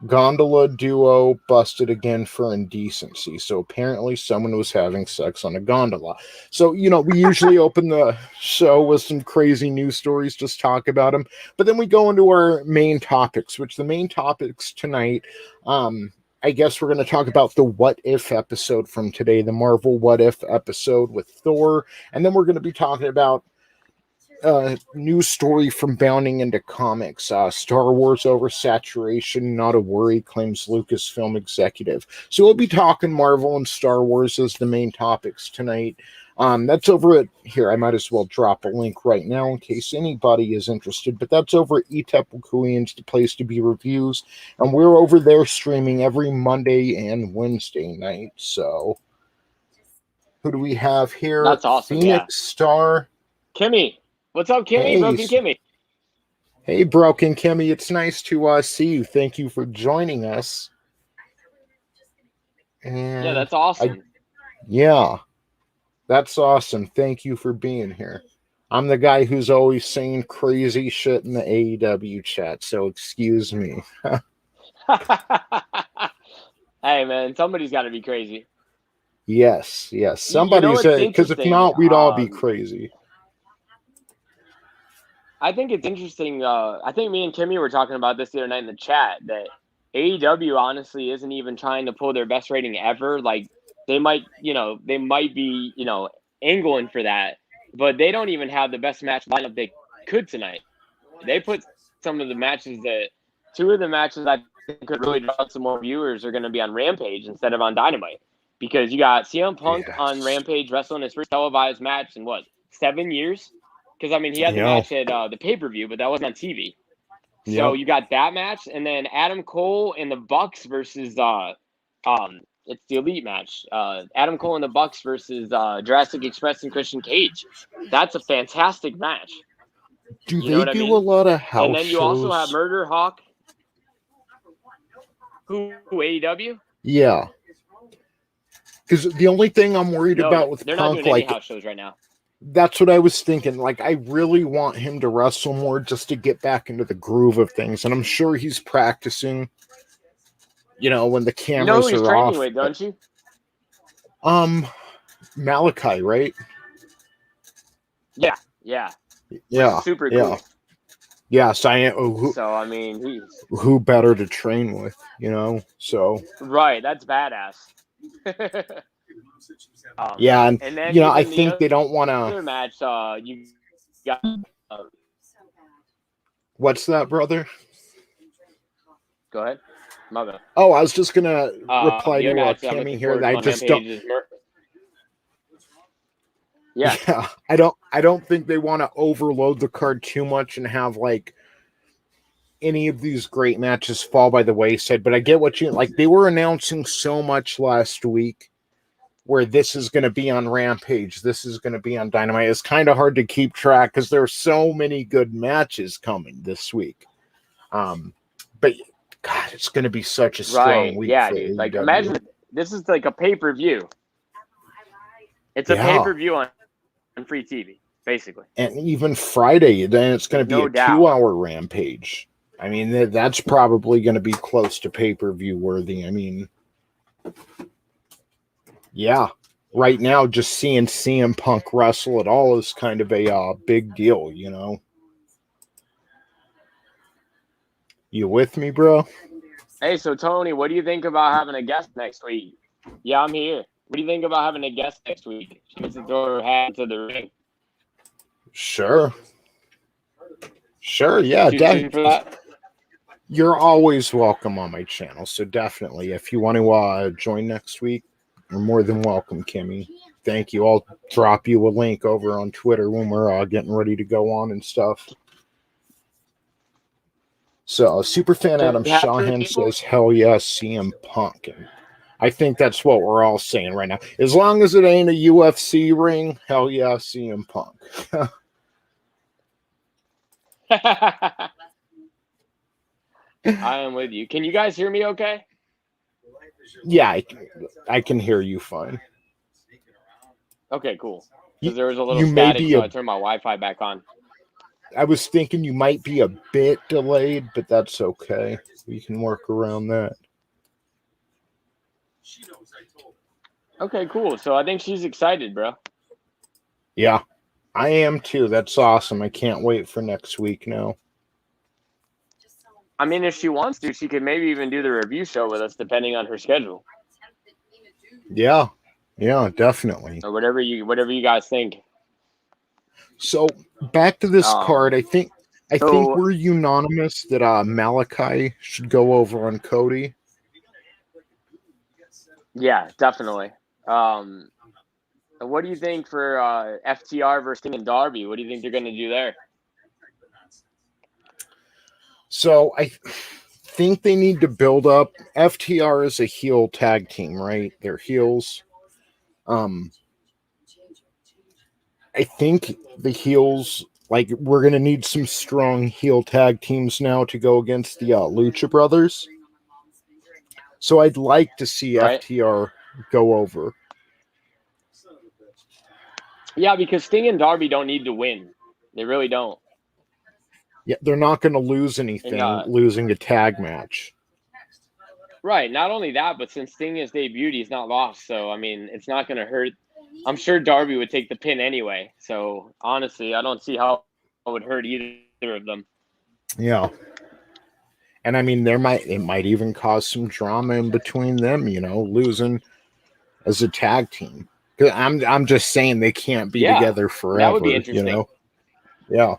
Gondola duo busted again for indecency. So apparently someone was having sex on a gondola. So, we usually open the show with some crazy news stories, just talk about them. But then we go into our main topics, which the main topics tonight, I guess we're going to talk about the What If episode from today, the Marvel What If episode with Thor. And then we're going to be talking about news story from Bounding into Comics. Star Wars oversaturation, not a worry, claims Lucasfilm executive. So we'll be talking Marvel and Star Wars as the main topics tonight. That's over at here. I might as well drop a link right now in case anybody is interested. But that's over at Queens, the place to be reviews. And we're over there streaming every Monday and Wednesday night. So who do we have here? That's awesome. Phoenix Star. Kimmy. What's up, Kimmy? Hey, Broken Kimmy. Hey, Broken Kimmy. It's nice to see you. Thank you for joining us. And yeah, that's awesome. That's awesome. Thank you for being here. I'm the guy who's always saying crazy shit in the AEW chat, so excuse me. Hey, man, somebody's got to be crazy. Yes. Somebody said, because if not, we'd all be crazy. I think it's interesting. I think me and Kimmy were talking about this the other night in the chat, that AEW honestly isn't even trying to pull their best rating ever. Like they might be, angling for that, but they don't even have the best match lineup they could tonight. They put some of the matches two of the matches I think could really draw some more viewers are going to be on Rampage instead of on Dynamite, because you got CM Punk on Rampage wrestling his first televised match in 7 years? Because, I mean, he had the match at the pay-per-view, but that wasn't on TV. So you got that match, and then Adam Cole and the Bucks versus it's the Elite match. Adam Cole and the Bucks versus Jurassic Express and Christian Cage. That's a fantastic match. Do they do a lot of house shows? And then you also have Murder Hawk. Who AEW? Yeah. Because the only thing I'm worried about with they're Punk, not doing any house shows right now. That's what I was thinking. Like, I really want him to wrestle more just to get back into the groove of things. And I'm sure he's practicing, when the cameras he's are training off. With, don't you? Malachi, right? Yeah. Super cool. Yes, so I mean, who better to train with, So right, that's badass. and then I think they don't want to match. You got what's that, brother? Go ahead. My bad. Oh, I was just gonna reply The to other match that I'm Kimmy looking here. forward That to I on just don't. Rampage is Yeah. Yeah, I don't think they want to overload the card too much and have like any of these great matches fall by the wayside. But I get what you like. They were announcing so much last week where this is going to be on Rampage, this is going to be on Dynamite. It's kind of hard to keep track because there are so many good matches coming this week. But God, it's going to be such a strong week Yeah, for dude. Like, AEW. imagine this is like a pay-per-view. It's a pay-per-view on free TV, basically. And even Friday, then it's going to be no a doubt. 2-hour Rampage. I mean, that's probably going to be close to pay-per-view worthy. I mean, yeah. Right now, just seeing CM Punk wrestle at all is kind of a big deal, you know? You with me, bro? Hey, so Tony, what do you think about having a guest next week? Yeah, I'm here. What do you think about having a guest next week? She gets to throw her hat into the ring. Sure, yeah, Shooting for that? You're always welcome on my channel, so definitely, if you want to join next week, you're more than welcome, Kimmy. Thank you. I'll drop you a link over on Twitter when we're getting ready to go on and stuff. So, Superfan Adam Shahan says, hell yes, CM Punk. And I think that's what we're all saying right now. As long as it ain't a UFC ring, hell yeah, CM Punk. I am with you. Can you guys hear me okay? Yeah, I can hear you fine. Okay, cool. Because there was a little static, so I turned my Wi-Fi back on. I was thinking you might be a bit delayed, but that's okay. We can work around that. Okay, cool. So I think she's excited, bro. Yeah, I am too. That's awesome. I can't wait for next week now. I mean, if she wants to, she could maybe even do the review show with us, depending on her schedule. Yeah, definitely. Or whatever you guys think. So back to this card, I think we're unanimous that Malachi should go over on Cody. Yeah, definitely. What do you think for FTR versus Sting and Darby? What do you think they're going to do there? So I think they need to build up. FTR is a heel tag team, right? They're heels. I think the heels, like, we're going to need some strong heel tag teams now to go against the Lucha Brothers. So I'd like to see FTR go over. Yeah, because Sting and Darby don't need to win. They really don't. Yeah, they're not going to lose anything losing a tag match. Right. Not only that, but since Sting has debuted, he's not lost. So, I mean, it's not going to hurt. I'm sure Darby would take the pin anyway. So, honestly, I don't see how it would hurt either of them. Yeah. And I mean, it might even cause some drama in between them, you know, losing as a tag team. Because I'm just saying they can't be together forever. That would be interesting. You know? Yeah.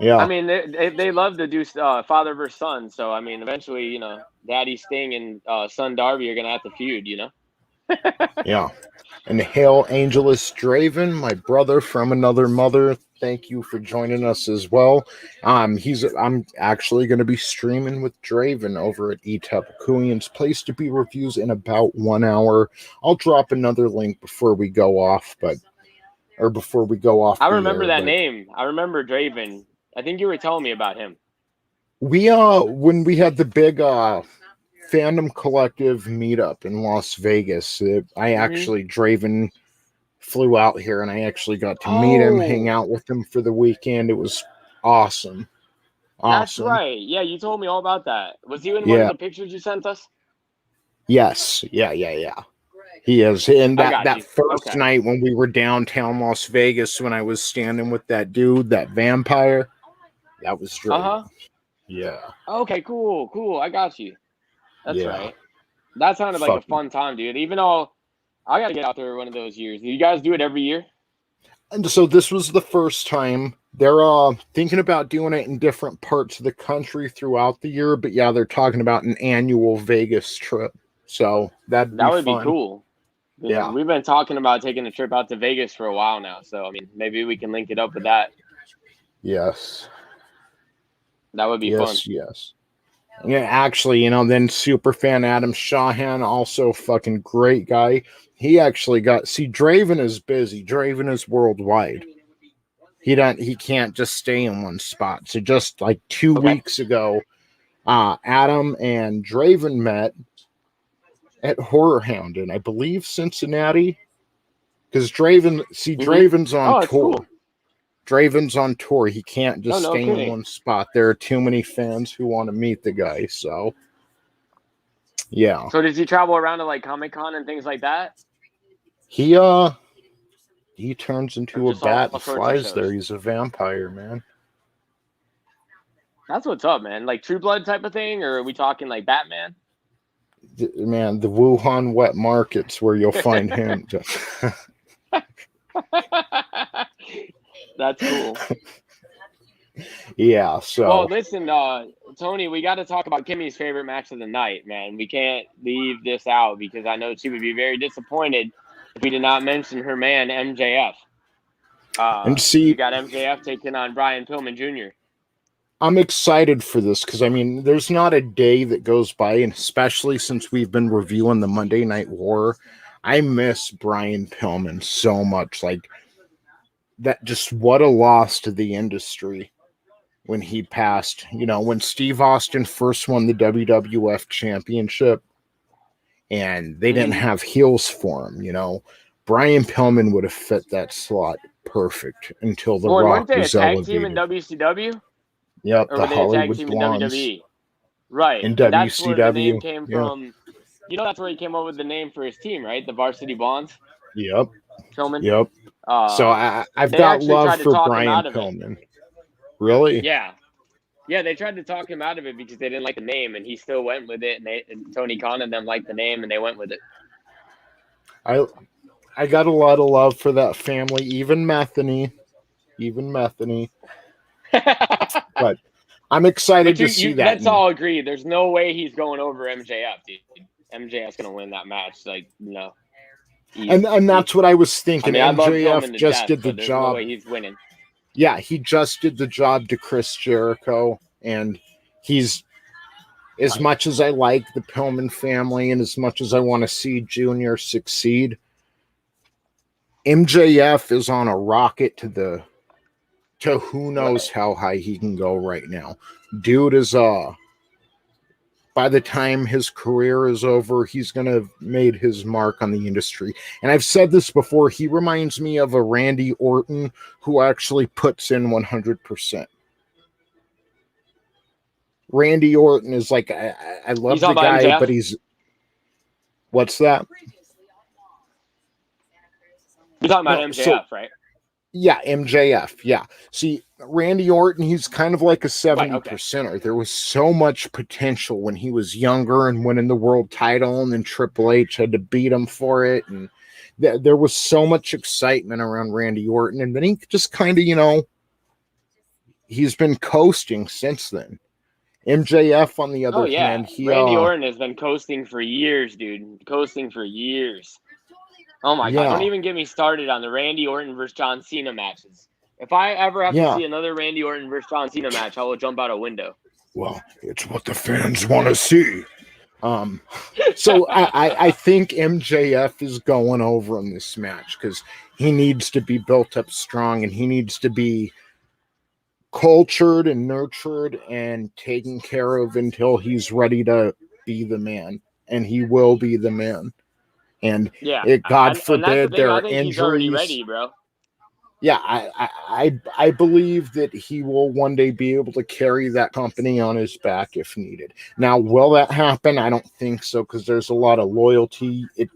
Yeah. I mean, they love to do father versus son. So, I mean, eventually, you know, Daddy Sting and son Darby are going to have to feud, you know? Yeah. And hail Angelus Draven, my brother from another mother. Thank you for joining us as well. I'm actually going to be streaming with Draven over at Etapukuian's Place to Be reviews in about 1 hour. I'll drop another link before we go off, before we go off. I remember that name. I remember Draven. I think you were telling me about him. We when we had the big fandom collective meetup in Las Vegas, Draven flew out here and I actually got to meet him, hang out with him for the weekend. It was awesome. That's right. Yeah, you told me all about that. Was he in one of the pictures you sent us? Yes. Yeah. He is. And that first night when we were downtown Las Vegas, when I was standing with that dude, that vampire, that was Draven. Yeah. Okay, cool. I got you. That's right. That sounded like a fun time, dude. Even though I got to get out there one of those years. Do you guys do it every year? And so this was the first time They're thinking about doing it in different parts of the country throughout the year, but yeah, they're talking about an annual Vegas trip. So that'd That be would be fun. cool. Yeah. We've been talking about taking a trip out to Vegas for a while now. So, I mean, maybe we can link it up with that. Yes. That would be fun. Yes. Yeah, actually, then superfan Adam Shahan, also fucking great guy. He actually Draven is busy. Draven is worldwide. He can't just stay in one spot. So just like 2 weeks ago, Adam and Draven met at Horror Hound in, I believe, Cincinnati. Because Draven's on tour. Cool. Draven's on tour. He can't just stay kidding. in one spot. There are too many fans who want to meet the guy. So, yeah. So does he travel around to like Comic-Con and things like that? He turns into a bat and flies there. He's a vampire, man. That's what's up, man. Like True Blood type of thing, or are we talking like Batman? Man, the Wuhan wet market's where you'll find him. That's cool. Yeah, so. Well, listen, Tony, we got to talk about Kimmy's favorite match of the night, man. We can't leave this out because I know she would be very disappointed if we did not mention her man, MJF. You got MJF taking on Brian Pillman Jr. I'm excited for this because, I mean, there's not a day that goes by, and especially since we've been reviewing the Monday Night War, I miss Brian Pillman so much. Like, that just what a loss to the industry when he passed. When Steve Austin first won the WWF Championship and they didn't have heels for him, Brian Pillman would have fit that slot perfect until The Rock weren't they was a tag elevated. team in WCW? Yep, or the were they Hollywood a tag team Blondes. in WWE? Right. In WCW. That's where the name came from. That's where he came up with the name for his team, right? The Varsity Blondes. Yep. Pillman. Yep. So I've got love for Brian Pillman. Really? Yeah. Yeah, they tried to talk him out of it because they didn't like the name, and he still went with it. And Tony Khan and them liked the name, and they went with it. I got a lot of love for that family, even Metheny. But I'm excited to see that. Let's all agree. There's no way he's going over MJF, dude. MJF's going to win that match. Like, no. And that's what I was thinking. I mean, MJF just did the job. No way he's winning. Yeah, he just did the job to Chris Jericho, and he's, as much as I like the Pillman family and as much as I want to see Junior succeed, MJF is on a rocket to who knows how high he can go right now. Dude is by the time his career is over, he's going to have made his mark on the industry. And I've said this before, he reminds me of a Randy Orton who actually puts in 100%. Randy Orton is like, I love the guy, MJF? but he's... What's that? You're talking about MJF, right? Yeah, MJF, yeah. See, Randy Orton, he's kind of like a 70%er. There was so much potential when he was younger and winning the world title, and then Triple H had to beat him for it. And there was so much excitement around Randy Orton. And then he just kind of, he's been coasting since then. MJF, on the other hand, Randy Orton has been coasting for years, dude. Coasting for years. Oh my God! Don't even get me started on the Randy Orton versus John Cena matches. If I ever have to see another Randy Orton versus John Cena match, I will jump out a window. Well, it's what the fans want to see. So I think MJF is going over in this match because he needs to be built up strong and he needs to be cultured and nurtured and taken care of until he's ready to be the man, and he will be the man. And God forbid there are injuries. He's already ready, bro. Yeah, I believe that he will one day be able to carry that company on his back if needed. Now, will that happen? I don't think so, because there's a lot of loyalty. It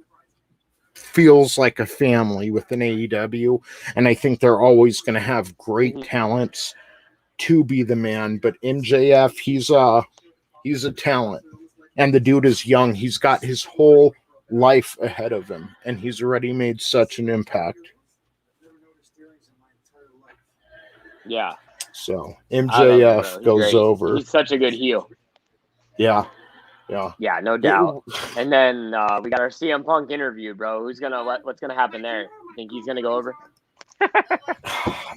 feels like a family within AEW, and I think they're always going to have great talents to be the man. But MJF, he's a talent, and the dude is young. He's got his whole life ahead of him, and he's already made such an impact. Yeah. So I love him, bro. MJF He's goes great. over. He's such a good heel. Yeah. Yeah, no doubt. And then we got our CM Punk interview, bro. What's gonna happen there? You think he's gonna go over?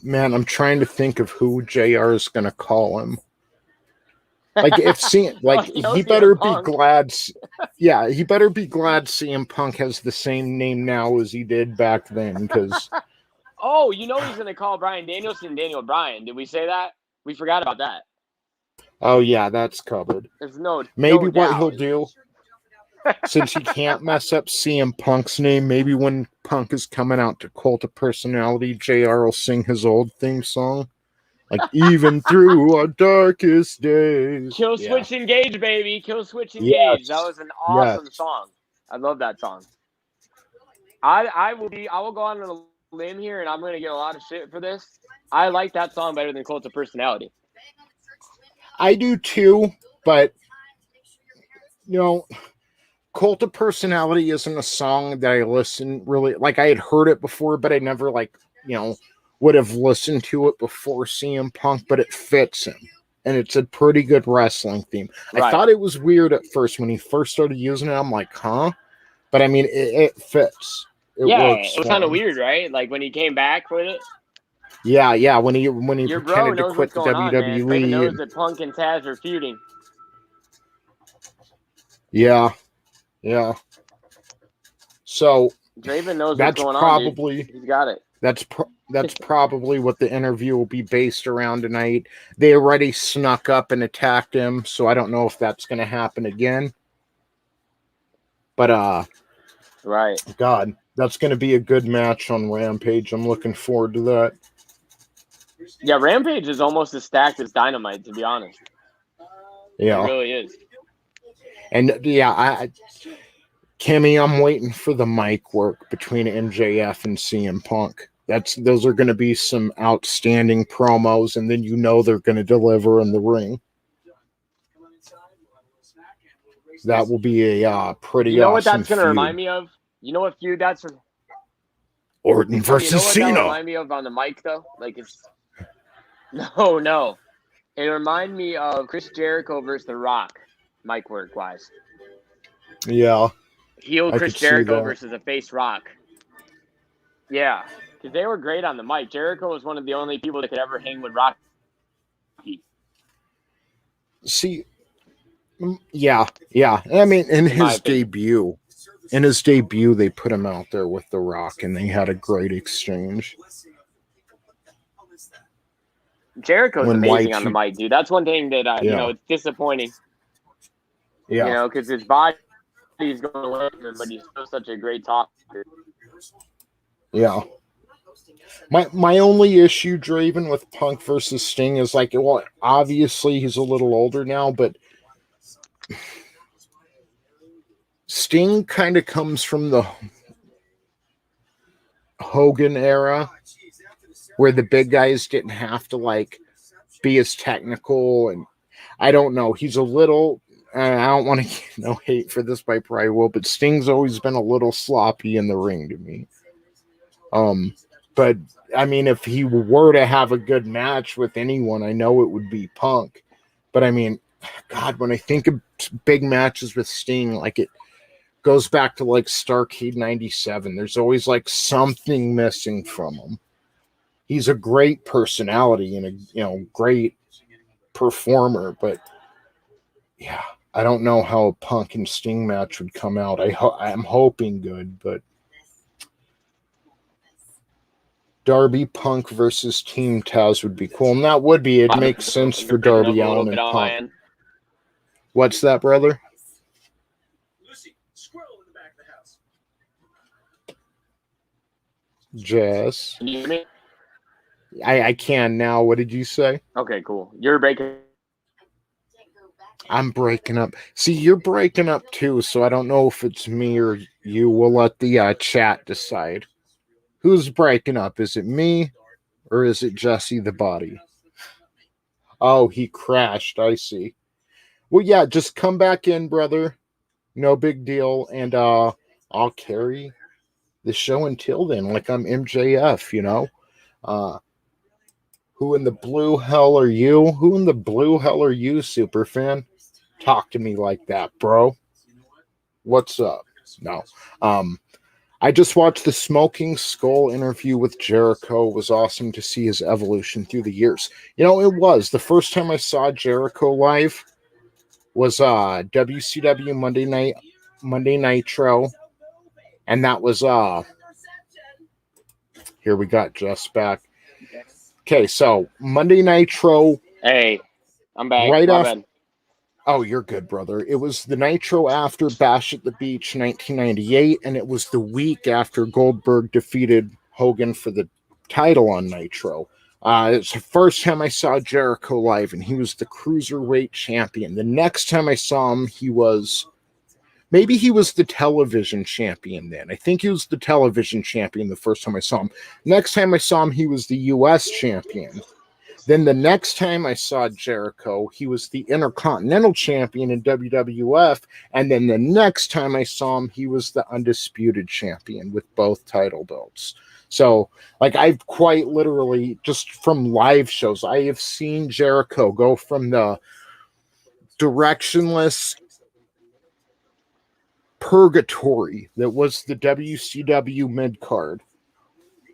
Man, I'm trying to think of who JR is gonna call him. Like if he better be glad. Yeah, he better be glad CM Punk has the same name now as he did back then. Because oh, he's gonna call Bryan Danielson Daniel Bryan. Did we say that? We forgot about that. Oh yeah, that's covered. There's maybe no what doubt. he'll do, since he can't mess up CM Punk's name, maybe when Punk is coming out to Cult of Personality, JR will sing his old theme song. Like, even through our darkest days. Kill Switch Engage, baby. Kill Switch Engage. Yes. That was an awesome song. I love that song. I will go on a limb here, and I'm going to get a lot of shit for this. I like that song better than Cult of Personality. I do too, but, Cult of Personality isn't a song that I listen really, like I had heard it before, but I never would have listened to it before CM Punk, but it fits him. And it's a pretty good wrestling theme. Right. I thought it was weird at first when he first started using it. I'm like, huh? But I mean, it fits. It works. It was kind of weird, right? Like when he came back with it. Yeah. When he Your pretended to quit the WWE. Draven knows that Punk and Taz are feuding. Yeah. So Draven knows what's going on. Dude. He's got it. That's probably what the interview will be based around tonight. They already snuck up and attacked him, so I don't know if that's going to happen again. But right. God, that's going to be a good match on Rampage. I'm looking forward to that. Yeah, Rampage is almost as stacked as Dynamite, to be honest. Yeah, it really is. And Kimmy, I'm waiting for the mic work between MJF and CM Punk. Those are going to be some outstanding promos, and then they're going to deliver in the ring. That will be a pretty. You know what awesome that's going to remind me of? You know what feud that's? Orton versus Cena. What that remind me of on the mic though? Like it's. No. It remind me of Chris Jericho versus The Rock, mic work wise. Yeah. Heel Chris Jericho versus a face Rock. Yeah, because they were great on the mic. Jericho was one of the only people that could ever hang with Rocky. See, yeah. I mean, in his debut, they put him out there with The Rock, and they had a great exchange. Jericho's amazing on the mic, dude. That's one thing that it's disappointing. Yeah, because his body. He's going away from him, but he's still such a great talker. Yeah. My only issue, Draven, with Punk versus Sting is obviously he's a little older now, but Sting kind of comes from the Hogan era where the big guys didn't have to be as technical, and I don't know. He's a little. I don't want to get no hate for this, but I probably will. But Sting's always been a little sloppy in the ring to me. But I mean, if he were to have a good match with anyone, I know it would be Punk. But I mean, God, when I think of big matches with Sting, it goes back to Starrcade '97. There's always something missing from him. He's a great personality and a great performer, but yeah. I don't know how a Punk and Sting match would come out. I'm hoping good, but Darby Punk versus Team Taz would be cool. And that would be, it makes sense for Darby Allin and Punk. What's that, brother? Lucy, squirrel in the back of the house. Jess. Can you hear me? I can now. What did you say? Okay, cool. You're breaking. I'm breaking up. See, you're breaking up too, so I don't know if it's me or you. We'll let the chat decide. Who's breaking up? Is it me or is it Jesse the Body? Oh, he crashed. I see. Well, yeah, just come back in, brother. No big deal. And I'll carry the show until then, like I'm MJF, Who in the blue hell are you? Who in the blue hell are you, superfan? Talk to me like that, bro. What's up? No. I just watched the Smoking Skull interview with Jericho. It was awesome to see his evolution through the years. You know, it was. The first time I saw Jericho live was WCW Monday Nitro. And that was here we got Jess back. Okay, so Monday Nitro. Hey, I'm back. Right My after. bad. Oh, you're good, brother. It was the Nitro after Bash at the Beach 1998, and it was the week after Goldberg defeated Hogan for the title on Nitro. It's the first time I saw Jericho live, and he was the Cruiserweight champion. The next time I saw him, maybe he was the television champion then. I think he was the television champion the first time I saw him. Next time I saw him, he was the U.S. champion. Then the next time I saw Jericho, he was the Intercontinental Champion in WWF. And then the next time I saw him, he was the Undisputed Champion with both title belts. So, like, I've quite literally, just from live shows, I have seen Jericho go from the directionless purgatory that was the WCW mid-card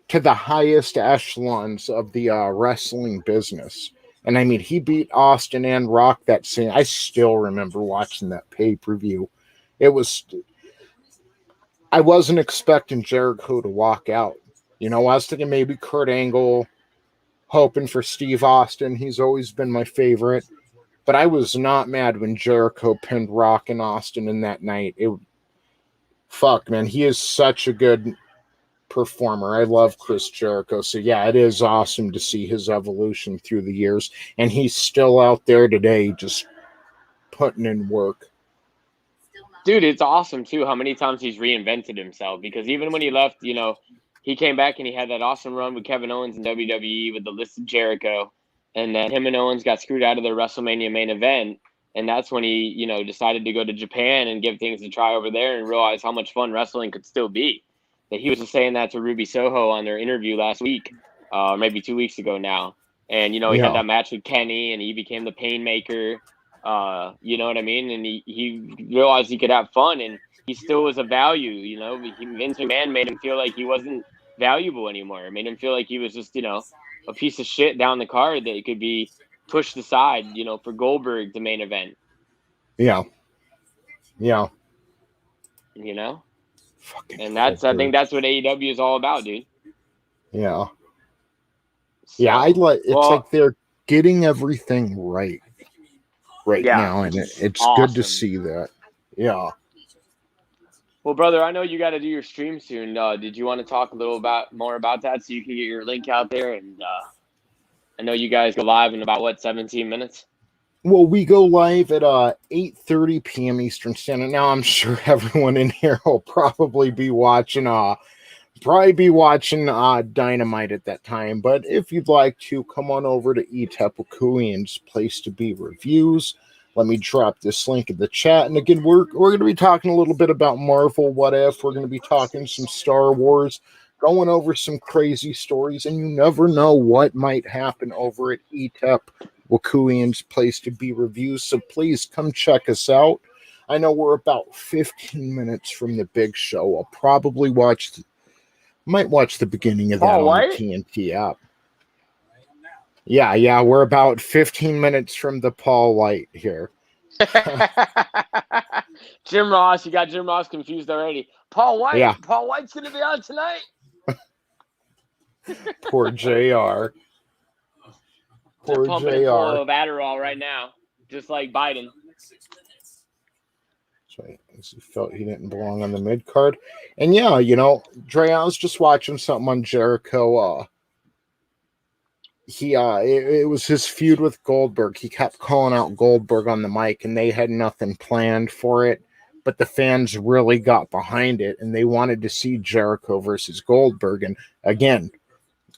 to the highest echelons of the wrestling business. And I mean, he beat Austin and Rock that same. I still remember watching that pay-per-view. I wasn't expecting Jericho to walk out. You know, I was thinking maybe Kurt Angle, hoping for Steve Austin. He's always been my favorite. But I was not mad when Jericho pinned Rock and Austin in that night. Fuck, man, he is such a good performer. I love Chris Jericho. So yeah, it is awesome to see his evolution through the years. And he's still out there today just putting in work. Dude, it's awesome too how many times he's reinvented himself, because even when he left, you know, he came back and he had that awesome run with Kevin Owens in WWE with the list of Jericho, and then him and Owens got screwed out of the WrestleMania main event, and that's when he, you know, decided to go to Japan and give things a try over there and realize how much fun wrestling could still be. That he was just saying that to Ruby Soho on their interview last week, maybe 2 weeks ago now. And, you know, he had that match with Kenny and he became the Painmaker. You know what I mean? And he realized he could have fun, and he still was a value, you know. Vince McMahon made him feel like he wasn't valuable anymore. It made him feel like he was just, you know, a piece of shit down the card that could be pushed aside, you know, for Goldberg, the main event. Yeah. Yeah. You know? Fucking and Goldberg. I think that's what AEW is all about, dude. Yeah. So, yeah, it's like they're getting everything right now, and it's awesome. Good to see that. Yeah. Well, brother, I know you got to do your stream soon. Did you want to talk a little more about that so you can get your link out there? And I know you guys go live in about 17 minutes. Well, we go live at 8:30 p.m. Eastern Standard. Now, I'm sure everyone in here will probably be watching Dynamite at that time. But if you'd like to, come on over to Etepukuian's Place to Be Reviews. Let me drop this link in the chat. And again, we're going to be talking a little bit about Marvel What If. We're going to be talking some Star Wars, going over some crazy stories, and you never know what might happen over at Etepukuian's Place to Be Reviews. So please come check us out. I know we're about 15 minutes from the big show. I'll probably might watch the beginning of that on the TNT app. Yeah, we're about 15 minutes from the Paul White here. Jim Ross, you got Jim Ross confused already. Paul White, yeah. Paul White's going to be on tonight. Poor JR. They're pumping it full of Adderall right now, just like Biden. He felt he didn't belong on the mid card. And yeah, you know, Dre, I was just watching something on Jericho. It was his feud with Goldberg. He kept calling out Goldberg on the mic, and they had nothing planned for it. But the fans really got behind it, and they wanted to see Jericho versus Goldberg. And again,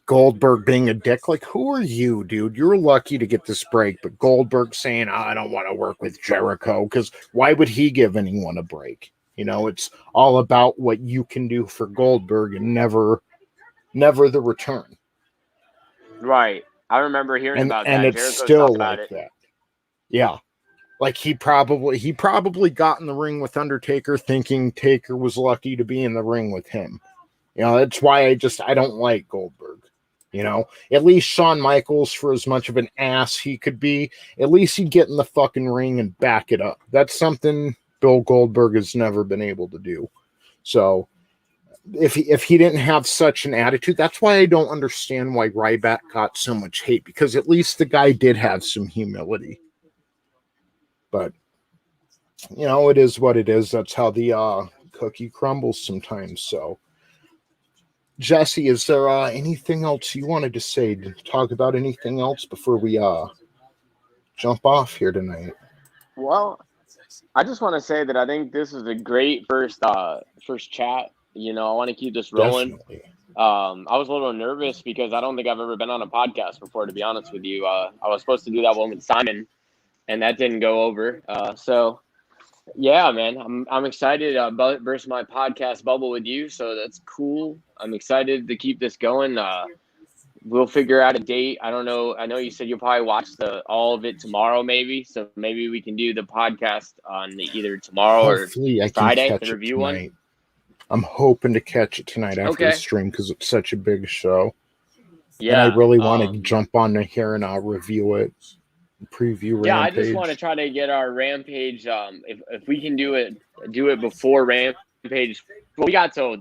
Goldberg being a dick, like, who are you, dude? You're lucky to get this break. But Goldberg saying, I don't want to work with Jericho, because why would he give anyone a break? You know, it's all about what you can do for Goldberg and never the return. Right. I remember hearing about and that. it's Jericho's still talked about like it. that. Yeah. Like he probably got in the ring with Undertaker thinking Taker was lucky to be in the ring with him. You know, that's why I don't like Goldberg. You know, at least Shawn Michaels, for as much of an ass he could be, at least he'd get in the fucking ring and back it up. That's something Bill Goldberg has never been able to do. So if he didn't have such an attitude, that's why I don't understand why Ryback got so much hate, because at least the guy did have some humility. But you know, it is what it is. That's how the cookie crumbles sometimes. So, Jesse, is there anything else you wanted to say? To talk about anything else before we jump off here tonight? Well, I just want to say that I think this is a great first chat. You know, I want to keep this rolling. Definitely. I was a little nervous because I don't think I've ever been on a podcast before, to be honest with you. I was supposed to do that one with Simon, and that didn't go over. So yeah, man, I'm excited about burst my podcast bubble with you. So that's cool. I'm excited to keep this going. We'll figure out a date. I don't know. I know you said you'll probably watch all of it tomorrow, maybe. So maybe we can do the podcast on either tomorrow Hopefully, or I can Friday, catch the it review tonight. one. I'm hoping to catch it tonight after the Okay. stream because it's such a big show. Yeah. And I really want to jump on here and review it, preview Rampage. Yeah, I just want to try to get our Rampage. If we can do it before Rampage. Well, we got till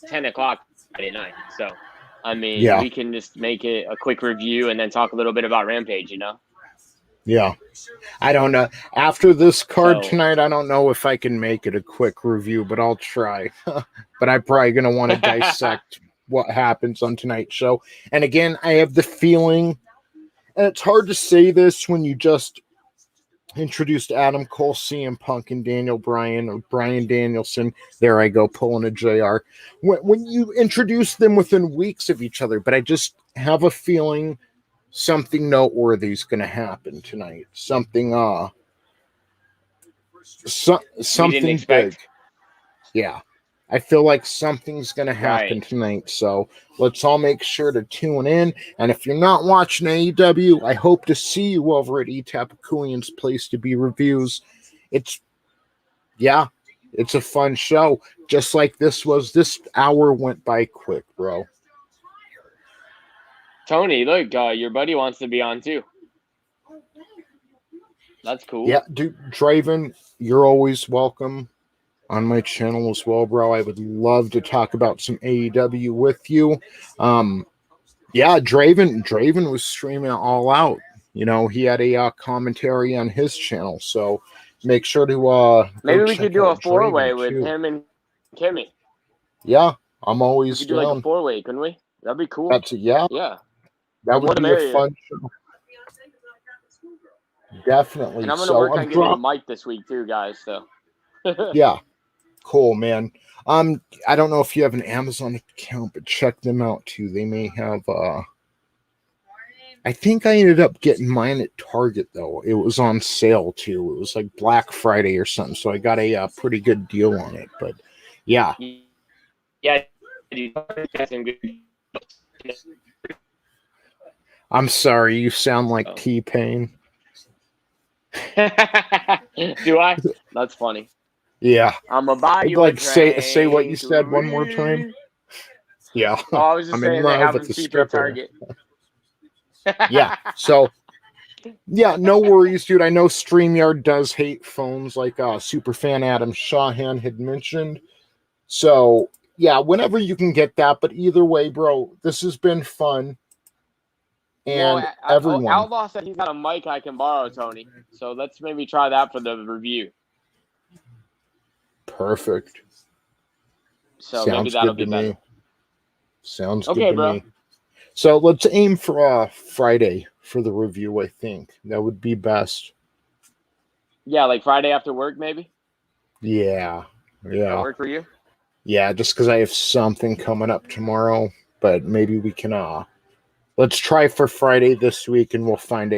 10:00 Friday night, so I mean, we can just make it a quick review and then talk a little bit about Rampage. You know. Yeah. I don't know. After this card tonight, I don't know if I can make it a quick review, but I'll try. But I'm probably going to want to dissect what happens on tonight's show. And again, I have the feeling, and it's hard to say this when you just introduced Adam Cole, CM Punk, and Daniel Bryan, or Bryan Danielson. There I go, pulling a JR. When you introduce them within weeks of each other, but I just have a feeling something noteworthy is going to happen tonight. Something something big. Yeah. I feel like something's going to happen tonight. So let's all make sure to tune in. And if you're not watching AEW, I hope to see you over at Etapakulian's Place to Be Reviews. It's a fun show. Just like this hour went by quick, bro. Tony, look, your buddy wants to be on too. That's cool. Yeah, dude, Draven, you're always welcome on my channel as well, bro. I would love to talk about some AEW with you. Yeah, Draven was streaming all out. You know, he had a commentary on his channel, so make sure to maybe we could do a 4-way with him and Kimmy. Yeah, I'm always we could do like a 4-way, couldn't we? That'd be cool. Yeah. That would be a fun show. Definitely. And I'm going to work on getting a mic this week too, guys. So. Yeah. Cool, man. I don't know if you have an Amazon account, but check them out too. They may have I think I ended up getting mine at Target though. It was on sale too. It was like Black Friday or something, so I got a pretty good deal on it. But yeah. Yeah. I'm sorry, you sound like T-Pain. Do I? That's funny. Yeah. I'm a buy like say what you said one more time. Yeah. Oh, I was just saying they have them cheap at Target. Yeah. So yeah, no worries, dude. I know StreamYard does hate phones, like superfan Adam Shahan had mentioned. So yeah, whenever you can get that. But either way, bro, this has been fun. And everyone. Outlaw said he's got a mic I can borrow, Tony. So let's maybe try that for the review. Perfect. So maybe that'll be better. Sounds good to me. So let's aim for Friday for the review, I think. That would be best. Yeah, like Friday after work, maybe? Yeah. That work for you? Yeah, just because I have something coming up tomorrow. But maybe we can let's try for Friday this week, and we'll find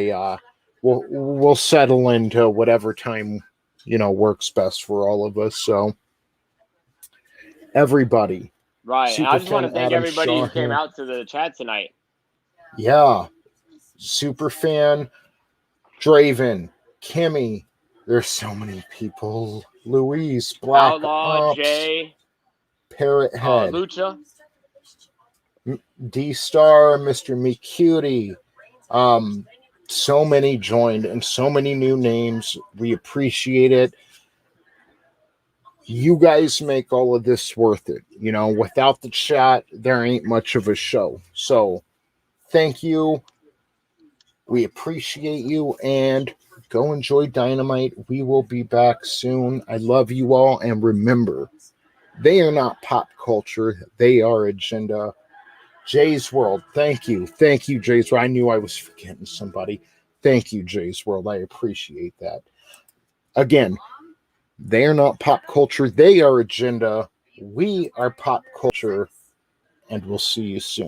we'll settle into whatever time works best for all of us. So everybody, right? I just want to thank everybody who came out to the chat tonight. Yeah, Superfan, Draven, Kimmy. There's so many people. Luis, Black Outlaw, Ops, Jay, Parrot Head, Lucha. D-Star, Mr. Me Cutie. So many joined and so many new names. We appreciate it. You guys make all of this worth it. You know, without the chat, there ain't much of a show. So thank you. We appreciate you, and go enjoy Dynamite. We will be back soon. I love you all, and remember, they are not pop culture. They are agenda. Jay's World, thank you. Thank you, Jay's World. I knew I was forgetting somebody. Thank you, Jay's World. I appreciate that. Again, they are not pop culture. They are agenda. We are pop culture, and we'll see you soon.